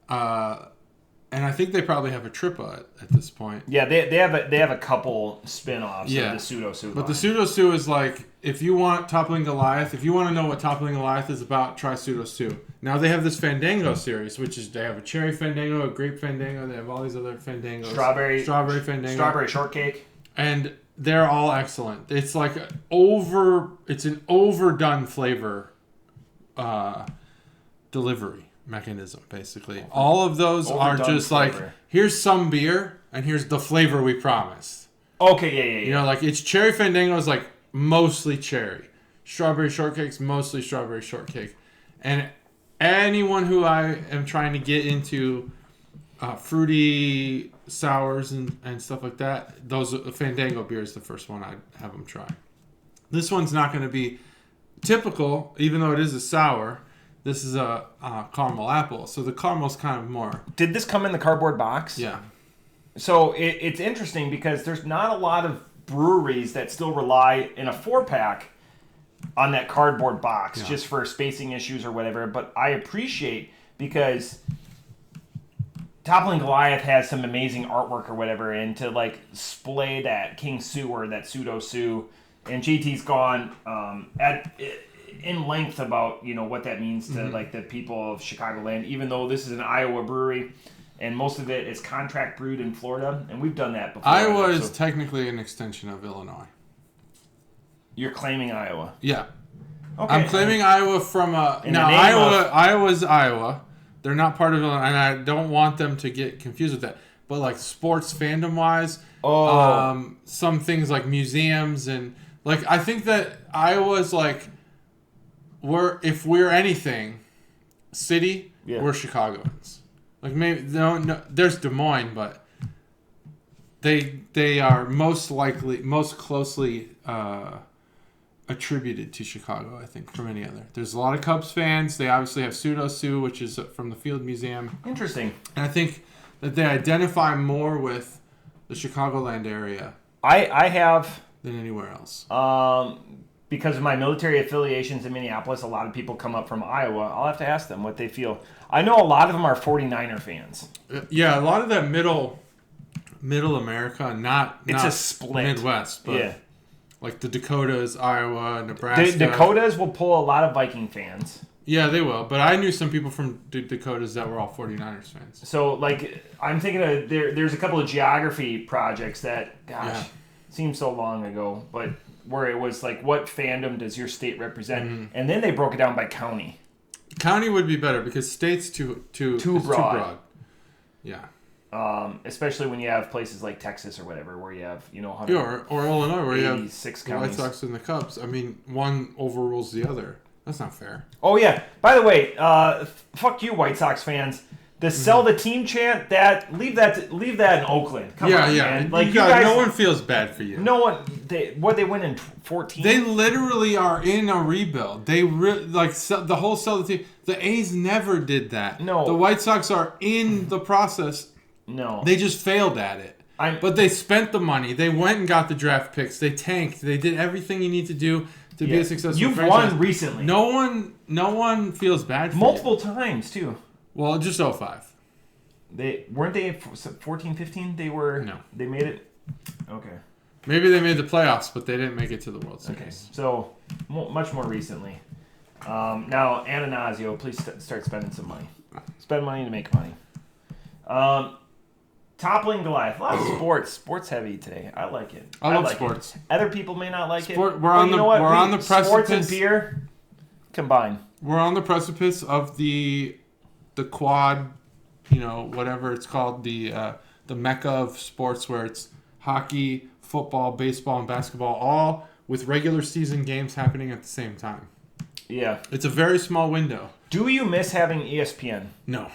And I think they probably have a Trippa at this point. Yeah, they have a couple spin-offs of the Pseudo Sue. But the Pseudo Sue is like, if you want Toppling Goliath, if you want to know what Toppling Goliath is about, try Pseudo Sue. Now they have this Fandango series, which is they have a cherry Fandango, a grape Fandango, they have all these other Fandangos. Strawberry Fandango. Strawberry shortcake. And they're all excellent. It's like it's an overdone flavor delivery mechanism, basically. All of those are just flavor. Like, here's some beer, and here's the flavor we promised. Okay, yeah. You know, like, it's cherry Fandango is like mostly cherry. Strawberry shortcake's mostly strawberry shortcake. And anyone who I am trying to get into fruity sours and stuff like that, those Fandango beer is the first one I'd have them try. This one's not going to be typical, even though it is a sour. This is a caramel apple, so the caramel's kind of more. Did this come in the cardboard box? Yeah. So it's interesting because there's not a lot of breweries that still rely in a 4-pack on that cardboard box just for spacing issues or whatever. But I appreciate, because Toppling Goliath has some amazing artwork or whatever, and to like splay that King Sue or that Pseudo Sue, and JT's gone in length about what that means to like the people of Chicagoland, even though this is an Iowa brewery and most of it is contract brewed in Florida, and we've done that before. Iowa is technically an extension of Illinois. You're claiming Iowa. Yeah. Okay. I'm claiming Iowa from Iowa's Iowa. They're not part of Illinois, and I don't want them to get confused with that. but like sports fandom wise, some things like museums and like I think that Iowa's like if we're anything, city, we're Chicagoans. Like maybe no, there's Des Moines, but they are most closely attributed to Chicago, I think, from any other. There's a lot of Cubs fans. They obviously have Pseudo Sue, which is from the Field Museum. Interesting. And I think that they identify more with the Chicagoland area. I have than anywhere else. Because of my military affiliations in Minneapolis, a lot of people come up from Iowa. I'll have to ask them what they feel. I know a lot of them are 49er fans. Yeah, a lot of that middle America, not a split. Midwest, but yeah. Like the Dakotas, Iowa, Nebraska. The Dakotas will pull a lot of Viking fans. Yeah, they will. But I knew some people from the Dakotas that were all 49ers fans. So, like, I'm thinking of there's a couple of geography projects that, seems so long ago, but where it was like, what fandom does your state represent? Mm-hmm. And then they broke it down by county. County would be better because state's too broad. Yeah. Especially when you have places like Texas or whatever, where you have, or Illinois, where you have six the counties. White Sox and the Cubs. I mean, one overrules the other. That's not fair. Oh, yeah. By the way, fuck you, White Sox fans. The sell the team chant, leave that in Oakland. Come on, man. Like, you guys, no one feels bad for you. No one. They win in 14? They literally are in a rebuild. They the whole sell the team. The A's never did that. No. The White Sox are in the process. No. They just failed at it. But they spent the money. They went and got the draft picks. They tanked. They did everything you need to do to be a successful You've franchise. won recently. No one feels bad for multiple times too. Well, just 05. They 14-15. They were. No. They made it. Okay. Maybe they made the playoffs, but they didn't make it to the World Series. Okay. So much more recently. Now Ananazio, please start spending some money. Spend money to make money. Toppling Goliath. A lot of sports heavy today. I like it. I love sports. Other people may not like it. We're on the precipice. Sports and beer combined. We're on the precipice of the quad, whatever it's called, the mecca of sports, where it's hockey, football, baseball, and basketball, all with regular season games happening at the same time. Yeah. It's a very small window. Do you miss having ESPN? No.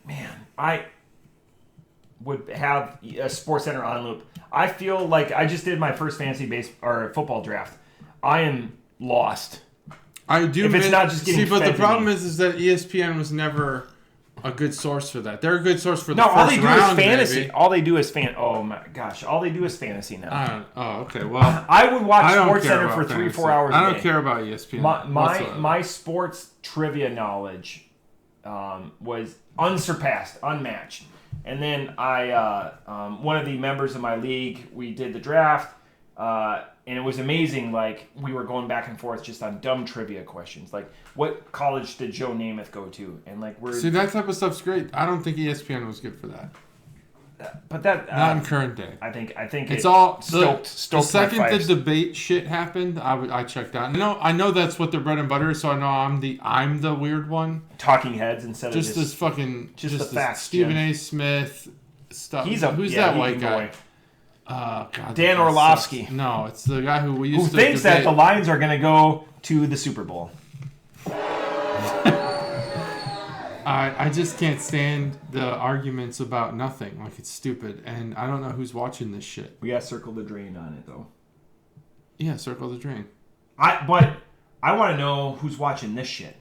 Man, I would have a Sports Center on loop. I feel like I just did my first fantasy football draft. I am lost. I do. If it's not just getting but the fed problem is that ESPN was never a good source for that. They're a good source for the all first they do round, is fantasy. maybe. All they do is Oh my gosh! All they do is fantasy now. Okay. Well, I would watch Sports Center for 3-4 hours. I don't care about ESPN. My sports trivia knowledge was unsurpassed, unmatched. And then one of the members of my league, we did the draft, and it was amazing. Like, we were going back and forth just on dumb trivia questions, like what college did Joe Namath go to, and like see, that type of stuff's great. I don't think ESPN was good for that. But that not in current day. I think it's all stoked the second the debate shit happened, I checked out. I know that's what their bread and butter is, so I know I'm the weird one. Talking heads instead just of this fucking just the facts. Stephen A. Smith stuff. Who's that white guy? God, Dan Orlovsky. Sucks. No, it's the guy who used to thinks that the Lions are going to go to the Super Bowl. I just can't stand the arguments about nothing. Like, it's stupid, and I don't know who's watching this shit. We got Circle the Drain on it, though. Yeah, Circle the Drain. But I want to know who's watching this shit.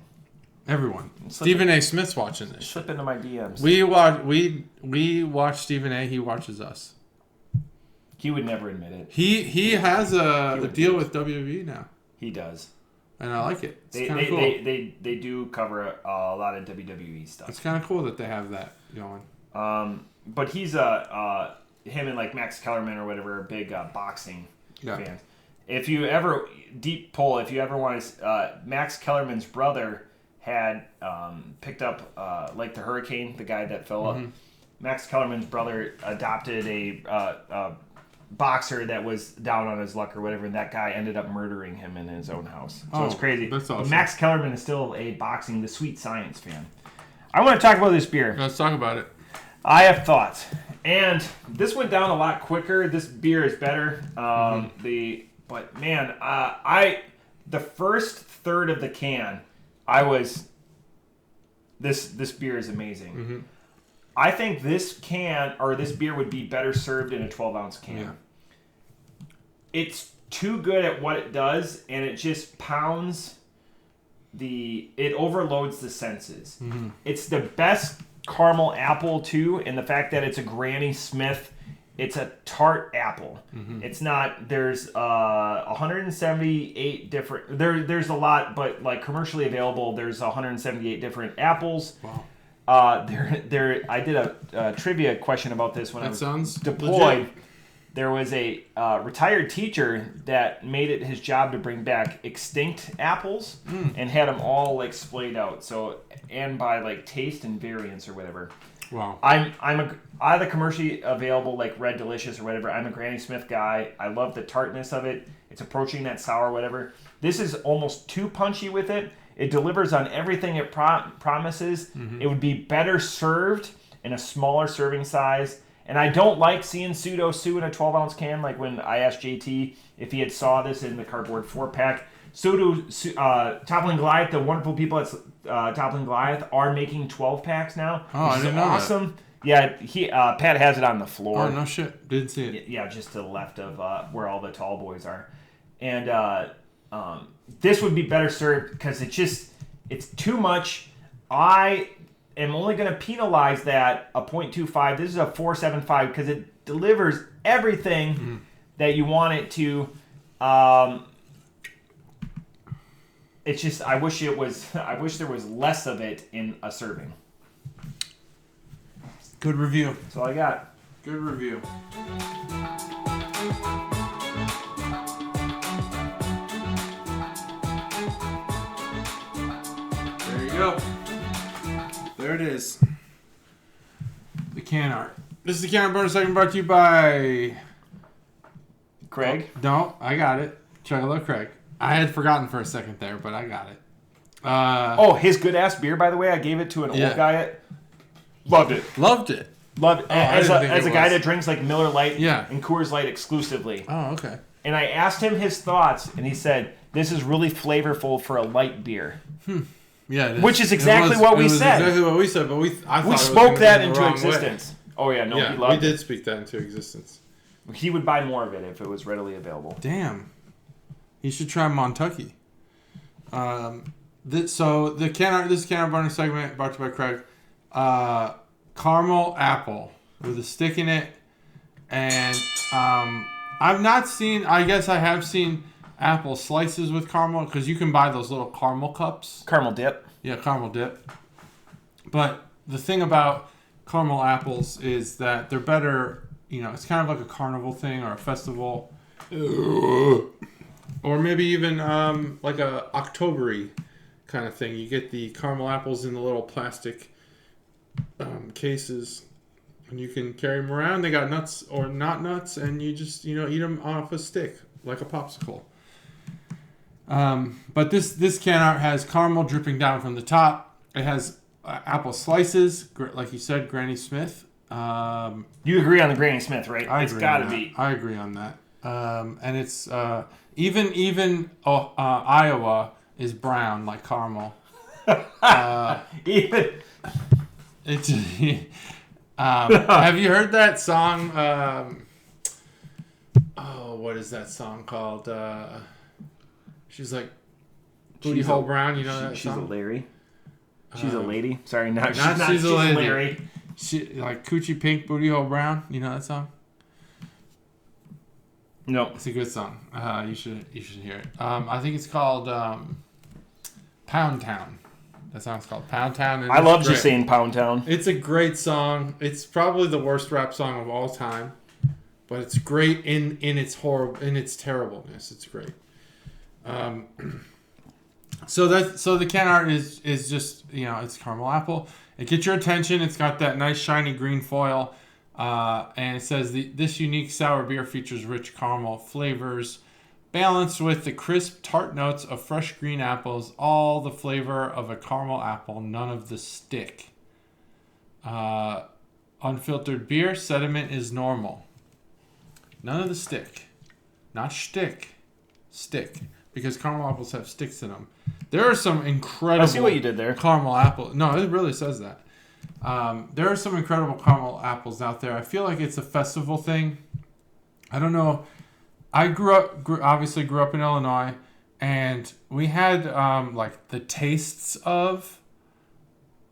Everyone. Stephen A. Smith's watching this shit. Slip into my DMs. We watch Stephen A. He watches us. He would never admit it. He has a deal with WWE now. He does. And I like it. It's kind of cool. They do cover a lot of WWE stuff. It's kind of cool that they have that going. But he's him and like Max Kellerman or whatever are big boxing fans. If you ever if you ever want to, Max Kellerman's brother had picked up like the Hurricane, the guy that fell up. Max Kellerman's brother adopted a boxer that was down on his luck or whatever, and that guy ended up murdering him in his own house. So it's crazy. That's awesome. But Max Kellerman is still the Sweet Science fan. I want to talk about this beer. Let's talk about it. I have thoughts. And this went down a lot quicker. This beer is better. But man, the first third of the can, this beer is amazing. Mm-hmm. I think this beer would be better served in a 12-ounce can. Yeah. It's too good at what it does, and it just pounds it overloads the senses. Mm-hmm. It's the best caramel apple too, in the fact that it's a Granny Smith. It's a tart apple. Mm-hmm. It's not. There's 178 different. There's a lot, but like commercially available, there's 178 different apples. Wow. I did a trivia question about this when I was deployed. Legit. There was a retired teacher that made it his job to bring back extinct apples and had them all like splayed out. So, and by like taste and variance or whatever. Wow. Out of the commercially available like Red Delicious or whatever, I'm a Granny Smith guy. I love the tartness of it. It's approaching that sour whatever. This is almost too punchy with it. It delivers on everything it promises. Mm-hmm. It would be better served in a smaller serving size. And I don't like seeing Pseudo Sue in a 12-ounce can. Like when I asked JT if he had saw this in the cardboard 4-pack. Toppling Goliath, the wonderful people at Toppling Goliath are making 12-packs now. Oh, I didn't know awesome. That. Yeah, Pat has it on the floor. Oh, no shit. Didn't see it. Yeah, just to the left of where all the tall boys are. And this would be better served because it's too much. I am only going to penalize that a 0.25. This is a 4.75 because it delivers everything that you want it to. It's just I wish there was less of it in a serving. Good review. That's all I got. Good review. There you go. There it is. The can art. This is the can art bonus segment brought to you by Craig. Oh, no, I got it. Chuggalo Craig. I had forgotten for a second there, but I got it. His good ass beer, by the way, I gave it to an old guy. Loved it. Loved it. Loved it. Oh, as a guy that drinks like Miller Lite and Coors Light exclusively. Oh, okay. And I asked him his thoughts, and he said, "This is really flavorful for a light beer." Yeah, it is. Which is exactly what we said. Exactly what we said, but we spoke that into existence. Way. Oh yeah, no, he loved it. We did speak that into existence. He would buy more of it if it was readily available. Damn. You should try Montucky. This is can art bonus segment brought to you by Craig. Caramel apple with a stick in it, and I've not seen. I guess I have seen apple slices with caramel because you can buy those little caramel cups. Caramel dip. Yeah, caramel dip. But the thing about caramel apples is that they're better. You know, it's kind of like a carnival thing or a festival. Or maybe even like a October-y kind of thing. You get the caramel apples in the little plastic cases, and you can carry them around. They got nuts or not nuts, and you just eat them off a stick like a popsicle. But this can art has caramel dripping down from the top. It has apple slices, like you said, Granny Smith. You agree on the Granny Smith, right? It's got to be. I agree on that. And it's even Iowa is brown like caramel. Even it's have you heard that song? What is that song called? She's like booty hole brown. You know that she's song? She's a Larry. She's a lady. Sorry, she's a lady. Larry. She like coochie pink booty hole brown. You know that song? No, it's a good song. You should hear it. I think it's called Pound Town. That song's called Pound Town. I love just saying Pound Town. It's a great song. It's probably the worst rap song of all time, but it's great in its terribleness. It's great. So the can art is just it's caramel apple. It gets your attention. It's got that nice shiny green foil. And it says this unique sour beer features rich caramel flavors, balanced with the crisp tart notes of fresh green apples, all the flavor of a caramel apple, none of the stick. Unfiltered beer, sediment is normal. None of the stick. Not shtick. Stick. Because caramel apples have sticks in them. There are some incredible... I see what you did there. Caramel apple. No, it really says that. There are some incredible caramel apples out there. I feel like it's a festival thing. I don't know. I obviously grew up in Illinois, and we had like the tastes of,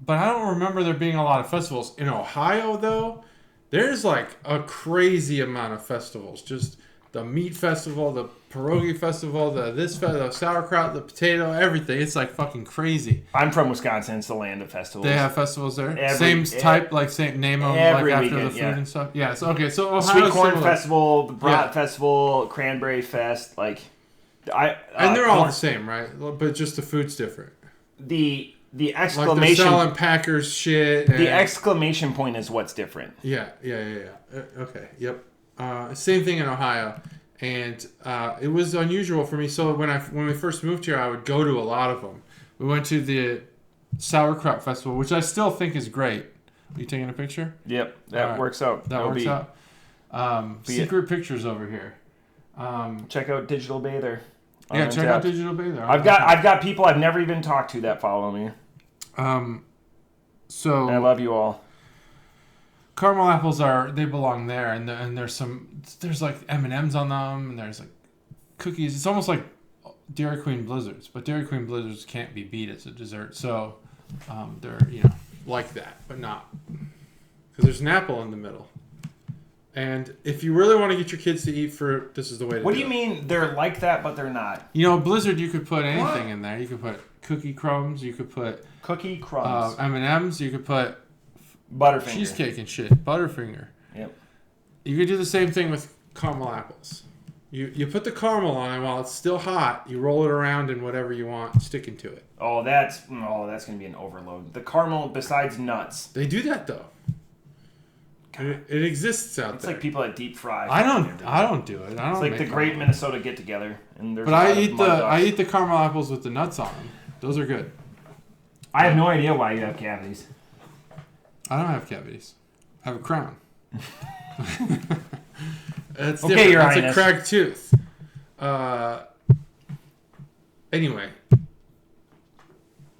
but I don't remember there being a lot of festivals. In Ohio, though, there's like a crazy amount of festivals. Just the meat festival, the pierogi festival, the sauerkraut, the potato, everything. It's like fucking crazy. I'm from Wisconsin. It's the land of festivals. They have festivals there? Same type, like same name them, like after weekend, the food and stuff? Yeah, so, okay, so Ohio's Sweet Corn similar. Festival, the Brat Festival, Cranberry Fest, like... and they're all the same, right? But just the food's different. The exclamation... Like they're selling Packers shit. The exclamation point is what's different. Yeah. Okay, yep. Same thing in Ohio. And it was unusual for me. So when we first moved here, I would go to a lot of them. We went to the Sauerkraut Festival, which I still think is great. Are you taking a picture? Yep, that works out. That works out. Secret pictures over here. Check out Digital Bather. Yeah, check out Digital Bather. I've got people I've never even talked to that follow me. So I love you all. Caramel apples they belong there, and there's like M&Ms on them, and there's like cookies. It's almost like Dairy Queen Blizzards, but Dairy Queen Blizzards can't be beat as a dessert. So they're like that, but not, because there's an apple in the middle. And if you really want to get your kids to eat fruit, this is the way to do it. What do you mean they're like that, but they're not? Blizzard, you could put anything in there. You could put cookie crumbs. You could put M&Ms. You could put Butterfinger. Cheesecake and shit. Butterfinger. Yep. You could do the same thing with caramel apples. You put the caramel on it while it's still hot. You roll it around in whatever you want, sticking to it. Oh, that's going to be an overload. The caramel, besides nuts. They do that, though. It exists out there. It's like people that deep fry. I don't do it. It's like the Great Minnesota Get Together, and there's. But I eat the caramel apples with the nuts on them. Those are good. I have no idea why you have cavities. I don't have cavities. I have a crown. That's okay, Your Highness. It's a cracked tooth. Anyway,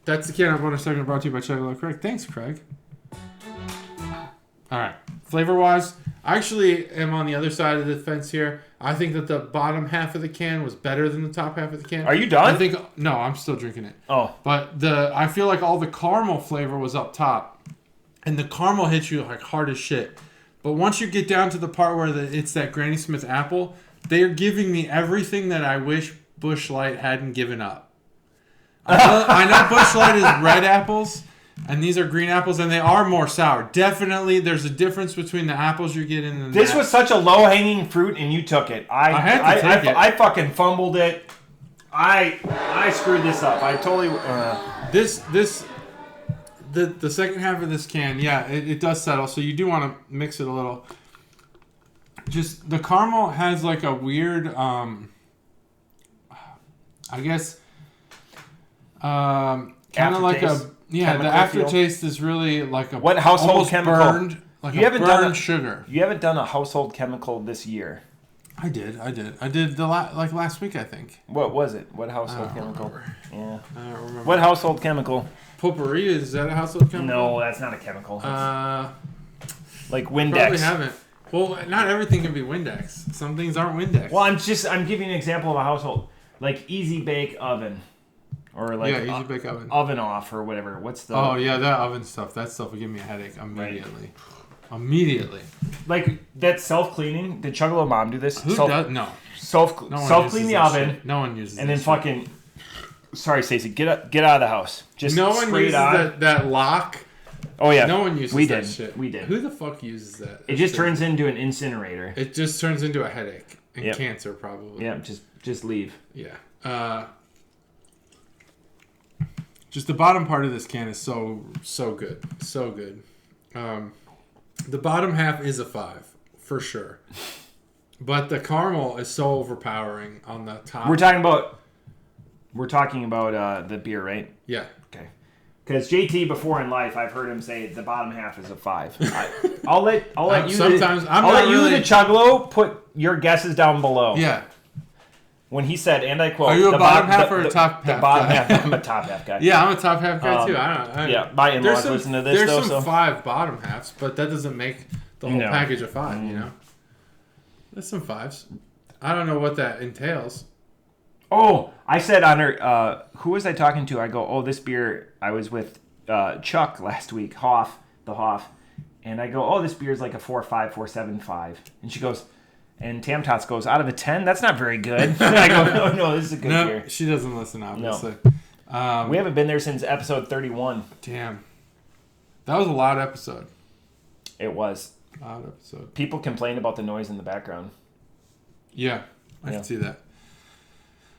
that's the can of bonus segment brought to you by Chuggalos. Craig. Thanks, Craig. All right. Flavor-wise, I actually am on the other side of the fence here. I think that the bottom half of the can was better than the top half of the can. Are you done? No, I'm still drinking it. Oh. But I feel like all the caramel flavor was up top. And the caramel hits you like hard as shit. But once you get down to the part where it's that Granny Smith apple, they are giving me everything that I wish Busch Light hadn't given up. I know Busch Light is red apples, and these are green apples, and they are more sour. Definitely, there's a difference between the apples you're getting and this was such a low-hanging fruit, and you took it. I had to take it. I fucking fumbled it. I screwed this up. I totally... The second half of this can, yeah, it does settle, so you do want to mix it a little. Just, the caramel has like a weird, I guess, kind of like a, the aftertaste feel. Is really like a, what household chemical? Burned, like you haven't done sugar. You haven't done a household chemical this year. I did like last week, I think. What was it? What household chemical? Remember. Yeah. I don't remember. What household chemical? Potpourri, is that a household chemical? No, that's not a chemical. Like Windex. Probably haven't. Well, not everything can be Windex. Some things aren't Windex. Well, I'm giving you an example of a household. Like Easy Bake Oven. Or like Easy Bake Oven. Oven Off or whatever. What's the... Oh, yeah, that oven stuff. That stuff will give me a headache immediately. Right. Immediately. Like that self-cleaning. Did Chuggalo Mom do this? Who does? No. Self-clean the oven. Shit. No one uses and then fucking... Sorry, Stacey. Get out of the house. Just no one uses that lock. Oh yeah, no one uses that shit. We did. Who the fuck uses that? It just turns into an incinerator. It just turns into a headache and cancer probably. Yeah, just leave. Yeah. Just the bottom part of this can is so good, so good. The bottom half is a 5 for sure, but the caramel is so overpowering on the top. We're talking about the beer, right? Yeah. Okay. Because JT before in life, I've heard him say the bottom half is a 5. I'll let you. Sometimes the Chuggalo, put your guesses down below. Yeah. When he said, and I quote, "Are you a bottom half or a top half?" The bottom guy? half. I'm a top half guy. Yeah, I'm a top half guy too. Yeah, my in-laws listen to this. There's some 5 bottom halves, but that doesn't make the whole package a 5. You know, there's some 5s. I don't know what that entails. Oh, I said on her. Who was I talking to? I go, oh, this beer. I was with Chuck last week, Hoff, and I go, oh, this beer is like a 4.5, 4.75, and she goes. And Tam Tots goes, out of a 10? That's not very good. And I go, no, this is a good beer. She doesn't listen, obviously. No. We haven't been there since episode 31. Damn. That was a loud episode. It was. Loud episode. People complained about the noise in the background. Yeah, I can see that.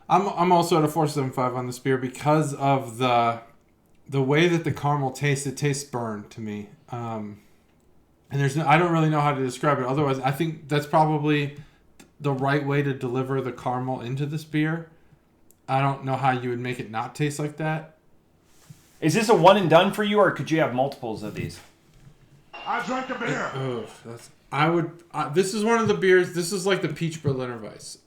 I'm also at a 4.75 on this beer because of the way that the caramel tastes. It tastes burned to me. And I don't really know how to describe it. Otherwise, I think that's probably the right way to deliver the caramel into this beer. I don't know how you would make it not taste like that. Is this a one and done for you, or could you have multiples of these? I drank a beer. This is one of the beers. This is like the peach Berliner Weiss.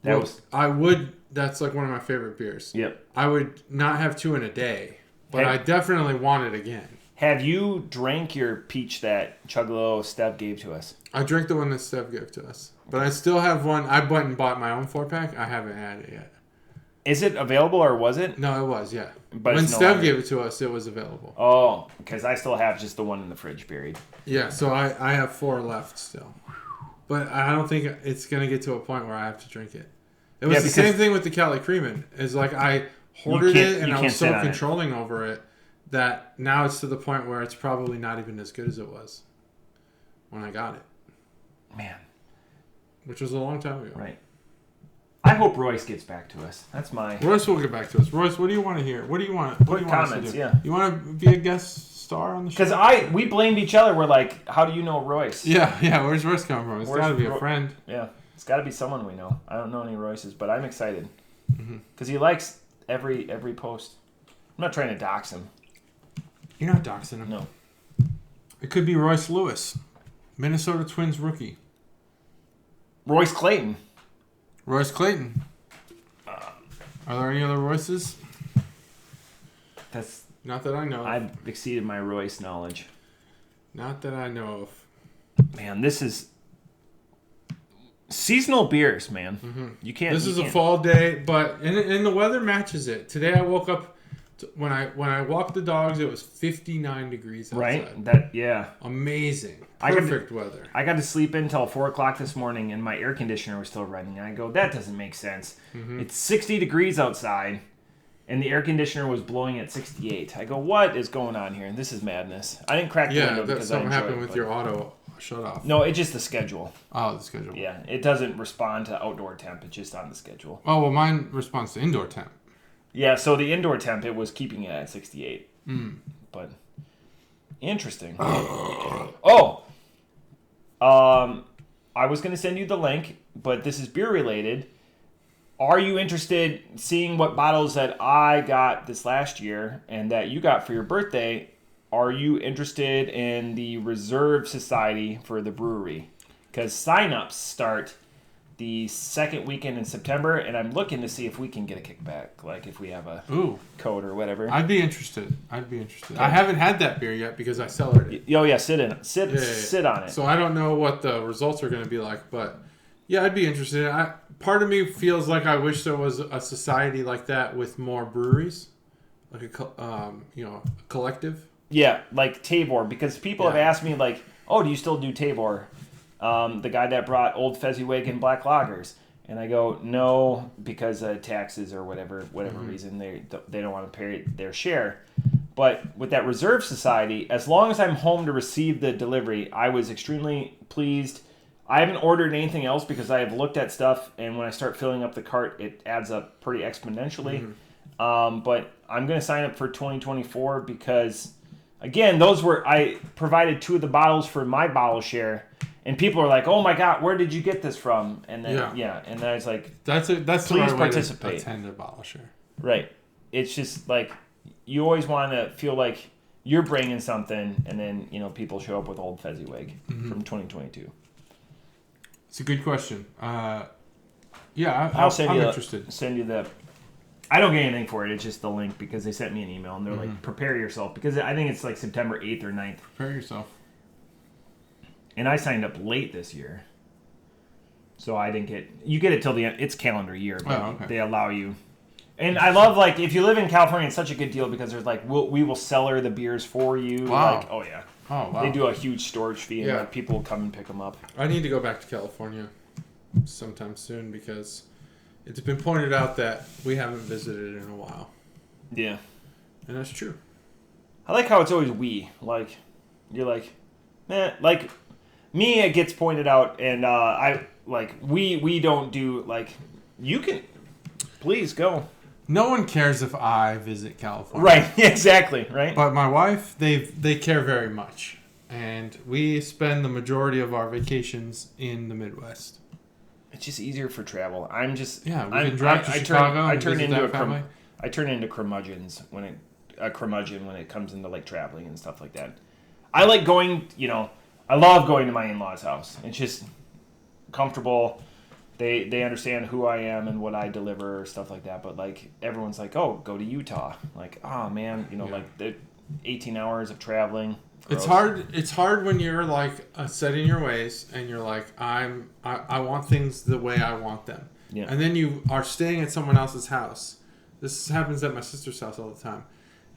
That's like one of my favorite beers. Yep. I would not have 2 in a day, but I definitely want it again. Have you drank your peach that Chuggalo Steph gave to us? I drank the one that Steph gave to us. But I still have one. I went and bought my own 4-pack. I haven't had it yet. Is it available or was it? No, it was, yeah. But when Steph gave it to us, it was available. Oh, because I still have just the one in the fridge buried. Yeah, so I have 4 left still. But I don't think it's going to get to a point where I have to drink it. It was the same thing with the Cali Creamin'. It's like I hoarded it and I was so controlling over it. That now it's to the point where it's probably not even as good as it was when I got it. Man. Which was a long time ago. Right. I hope Royce gets back to us. That's my... Royce will get back to us. Royce, what do you want to hear? What do you want? Put comments, yeah. You want to be a guest star on the show? Because we blamed each other. We're like, how do you know Royce? Yeah. Where's Royce coming from? It's got to be a friend. Yeah. It's got to be someone we know. I don't know any Royces, but I'm excited. Because he likes every post. I'm not trying to dox him. You're not doxing him. No. It could be Royce Lewis, Minnesota Twins rookie. Royce Clayton. Royce Clayton. Are there any other Royces? That's not that I know of. I've exceeded my Royce knowledge. Not that I know of. Man, this is seasonal beers, man. You can't. This is a fall day, but and the weather matches it. Today I woke up. When I walked the dogs, it was 59 degrees outside. Right? Amazing. Perfect weather. I got to sleep until 4 o'clock this morning, and my air conditioner was still running. And I go, that doesn't make sense. It's 60 degrees outside, and the air conditioner was blowing at 68. I go, what is going on here? And this is madness. I didn't crack the window because I enjoyed it. Something happened with your auto shut off. No, it's just the schedule. Oh, the schedule. Yeah, it doesn't respond to outdoor temp. It's just on the schedule. Oh, well, mine responds to indoor temp. Yeah, so the indoor temp, it was keeping it at 68. But interesting. I was going to send you the link, but this is beer related. Are you interested in seeing what bottles that I got this last year and that you got for your birthday? Are you interested in the Reserve Society for the brewery? Because signups start the second weekend in September, and I'm looking to see if we can get a kickback, like if we have a code or whatever. I'd be interested. Okay. I haven't had that beer yet because I cellared it. Oh yeah, sit on it. So I don't know what the results are going to be like, but yeah, I'd be interested. Part of me feels like I wish there was a society like that with more breweries, like a collective. Yeah, like Tabor, because people have asked me like, oh, do you still do Tabor? The guy that brought Old Fezziwig Black Lagers, and I go, no, because of taxes or whatever reason they don't want to pay their share. But with that Reserve Society, as long as I'm home to receive the delivery, I was extremely pleased. I haven't ordered anything else because I have looked at stuff, and when I start filling up the cart, it adds up pretty exponentially. But I'm going to sign up for 2024 because, again, I provided 2 of the bottles for my bottle share. And people are like, "Oh my God, where did you get this from?" And then and then I was like, "That's please the right participate." Way to attend a bottle share. Right. It's just like you always want to feel like you're bringing something, and then people show up with old Fezziwig from 2022. It's a good question. I'll send I'm you interested. Send you the. I don't get anything for it. It's just the link because they sent me an email and they're like, prepare yourself because I think it's like September 8th or 9th. Prepare yourself. And I signed up late this year, so I didn't get. You get it till the end. It's calendar year, but they allow you. And I love if you live in California, it's such a good deal because there's we will cellar the beers for you. Wow. Oh yeah. Oh wow. They do a huge storage fee and people will come and pick them up. I need to go back to California sometime soon because it's been pointed out that we haven't visited in a while. Yeah. And that's true. I like how it's always we. You're like, me, it gets pointed out, and we don't do, you can, please go. No one cares if I visit California. Right, exactly, right? But my wife, they care very much. And we spend the majority of our vacations in the Midwest. It's just easier for travel. We can drive to Chicago and visit that family. I turn into curmudgeons when it comes into traveling and stuff like that. I like going, I love going to my in-laws' house. It's just comfortable. They understand who I am and what I deliver, stuff like that. But everyone's like, oh, go to Utah. Oh man, the 18 hours of traveling. Gross. It's hard when you're set in your ways and you're like, I want things the way I want them. Yeah. And then you are staying at someone else's house. This happens at my sister's house all the time.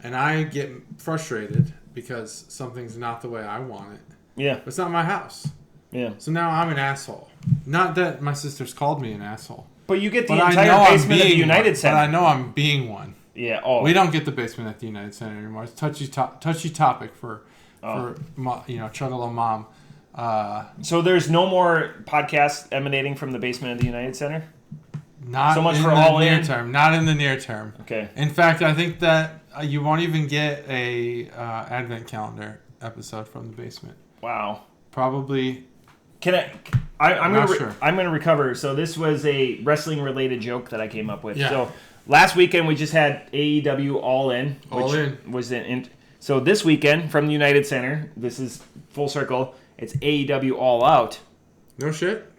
And I get frustrated because something's not the way I want it. Yeah. It's not my house. Yeah. So now I'm an asshole. Not that my sister's called me an asshole. But you get the entire basement of the United Center. But I know I'm being one. Yeah. Oh. We don't get the basement at the United Center anymore. It's touchy topic for Chuggalo Mom. So there's no more podcasts emanating from the basement of the United Center? Not so much in for the all near in? term. Not in the near term. Okay. In fact, I think that you won't even get a advent calendar episode from the basement. Wow. Probably. I'm gonna recover. So this was a wrestling related joke that I came up with. Yeah. So last weekend we just had AEW All In, was so this weekend from the United Center, this is full circle. It's AEW All Out. No shit.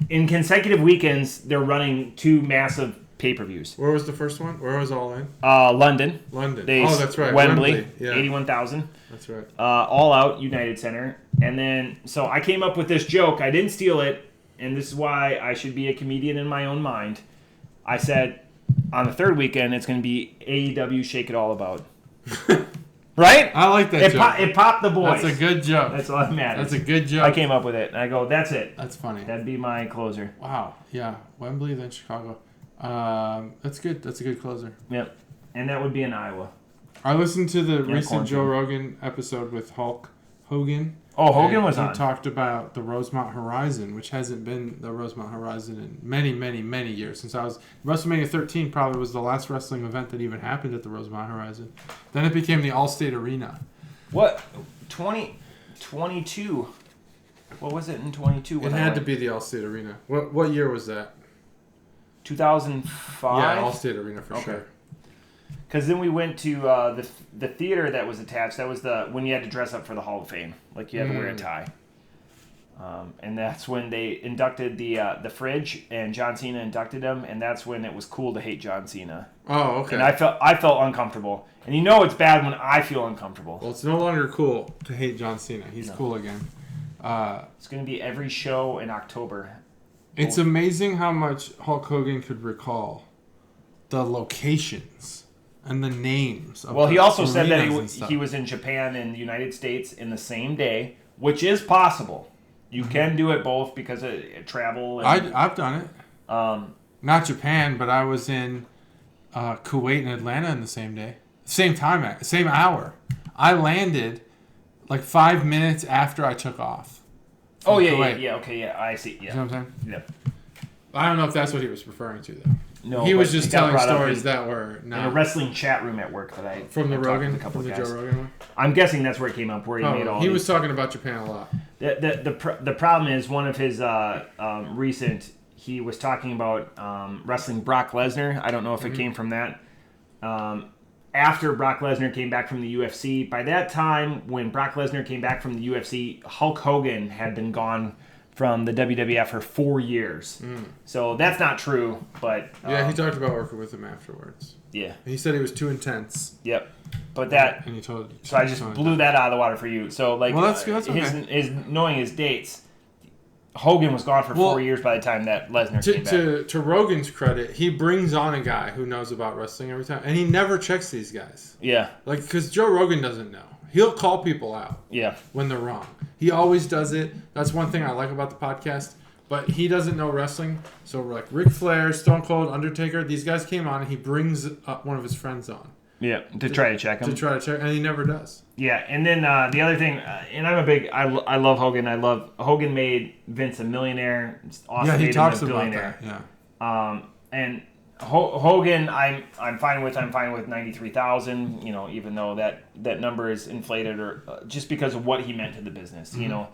In consecutive weekends, they're running 2 massive pay-per-views. Where was the first one? Where was All In? London. That's right. Wembley. Yeah. 81,000. That's right. All Out, United Center. And then, so I came up with this joke. I didn't steal it, and this is why I should be a comedian in my own mind. I said, on the third weekend, it's going to be AEW Shake It All About. Right? I like that joke. It popped the boys. That's a good joke. That's all that matters. That's a good joke. I came up with it, and I go, that's it. That's funny. That'd be my closer. Wow. Yeah. Wembley, then Chicago. That's good. That's a good closer. Yep. And that would be in Iowa. I listened to the recent Joe Rogan episode with Hulk Hogan. Oh, Hogan was on. He talked about the Rosemont Horizon, which hasn't been the Rosemont Horizon in many, many, many years. Since WrestleMania 13 probably was the last wrestling event that even happened at the Rosemont Horizon. Then it became the Allstate Arena. What? 2022. What was it in 22? It had to be the Allstate Arena. What year was that? 2005? Yeah, Allstate Arena for sure. Because then we went to the theater that was attached. That was when you had to dress up for the Hall of Fame. You had to wear a tie. And that's when they inducted the Fridge, and John Cena inducted him, and that's when it was cool to hate John Cena. Oh, okay. And I felt uncomfortable. And it's bad when I feel uncomfortable. Well, it's no longer cool to hate John Cena. He's cool again. It's going to be every show in October. It's amazing how much Hulk Hogan could recall the locations and the names. He also said that he was in Japan and the United States in the same day, which is possible. You can do it both because of travel. And, I've done it. Not Japan, but I was in Kuwait and Atlanta in the same day. Same time, same hour. I landed 5 minutes after I took off. Oh, yeah, okay, yeah, I see. Yeah. You know what I'm saying? Yep. I don't know if that's what he was referring to, though. No, he was just telling stories that were not... In a wrestling chat room at work that I... From the Rogan? From the Joe Rogan one? I'm guessing that's where it came up, where he made all He was talking about Japan a lot. The problem is, one of his recent... He was talking about wrestling Brock Lesnar. I don't know if it came from that. after Brock Lesnar came back from the UFC. By that time, when Brock Lesnar came back from the UFC, Hulk Hogan had been gone from the WWF for 4 years. So that's not true, but... yeah, he talked about working with him afterwards. Yeah. And he said he was too intense. Yep. But that... And he told... So I just blew that out of the water for you. So, like, well, that's okay. his knowing his dates, Hogan was gone for 4 years by the time that Lesnar came back. To Rogan's credit, he brings on a guy who knows about wrestling every time, and he never checks these guys. Yeah. Like, because Joe Rogan doesn't know. He'll call people out. Yeah. When they're wrong. He always does it. That's one thing I like about the podcast. But he doesn't know wrestling. So, like, Ric Flair, Stone Cold, Undertaker, these guys came on, and he brings one of his friends on. Yeah, to try to check him. And he never does. Yeah, and then the other thing, and I love Hogan. Hogan made Vince a millionaire. Austin yeah, he made talks him a about billionaire. that. Yeah. And Hogan, I'm fine with 93,000. You know, even though that number is inflated, or just because of what he meant to the business. You know,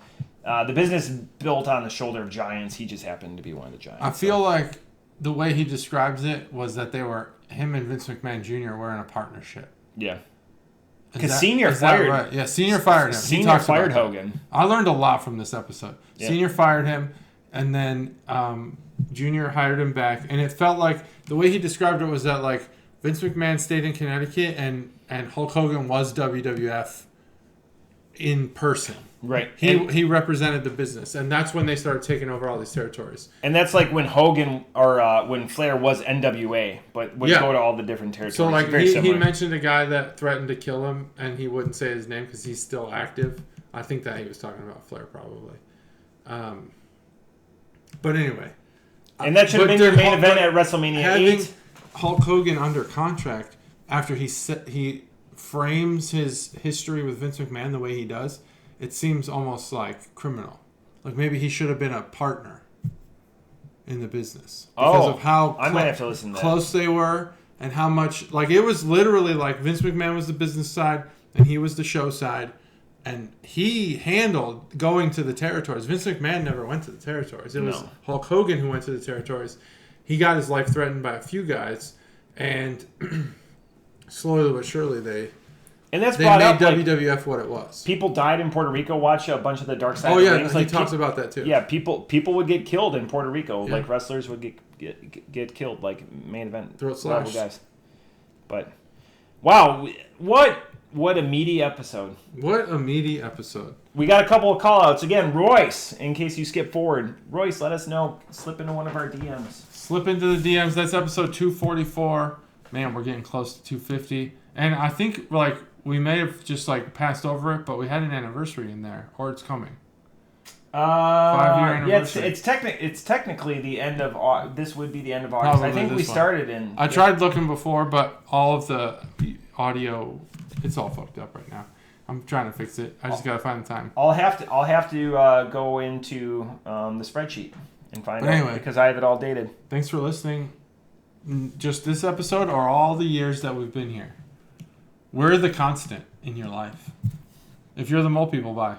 the business built on the shoulder of giants. He just happened to be one of the giants. I feel like the way he describes it was that him and Vince McMahon Jr. were in a partnership. Yeah. Because Senior fired. Right? Yeah, Senior fired him. Senior fired Hogan. I learned a lot from this episode. Yeah. Senior fired him, and then Junior hired him back, and it felt like the way he described it was that like Vince McMahon stayed in Connecticut, and Hulk Hogan was WWF in person. Right. He represented the business, and that's when they started taking over all these territories. And that's like when Hogan or when Flair was NWA, but would go to all the different territories. So like he mentioned a guy that threatened to kill him, and he wouldn't say his name because he's still active. I think that he was talking about Flair probably. But anyway. And that should have been your main event at WrestleMania 8. Having Hulk Hogan under contract after he frames his history with Vince McMahon the way he does, it seems almost like criminal. Like maybe he should have been a partner in the business because of how I might have to listen to close they were and how much like it was literally like Vince McMahon was the business side and he was the show side, and he handled going to the territories. Vince McMahon never went to the territories. It was Hulk Hogan who went to the territories. He got his life threatened by a few guys, and slowly but surely they made WWF what it was. People died in Puerto Rico. Watch a bunch of the Dark Side. Oh yeah, Rings. he talks about that too. Yeah, people would get killed in Puerto Rico. Yeah. Like wrestlers would get killed, like main event throat slash guys. But wow, what a meaty episode! What a meaty episode! We got a couple of call-outs again. Royce, in case you skip forward, Royce, let us know. Slip into one of our DMs. Slip into the DMs. That's episode 244. Man, we're getting close to 250, and I think like. We may have just like passed over it, but we had an anniversary in there, or it's coming. 5-year anniversary. Yeah, it's technically the end of this would be the end of August. Probably I think we started in. I tried looking before, but all of the audio, it's all fucked up right now. I'm trying to fix it. I just gotta find the time. I'll have to go into the spreadsheet and find out because I have it all dated. Thanks for listening. Just this episode, or all the years that we've been here. We're the constant in your life. If you're the mole people, bye.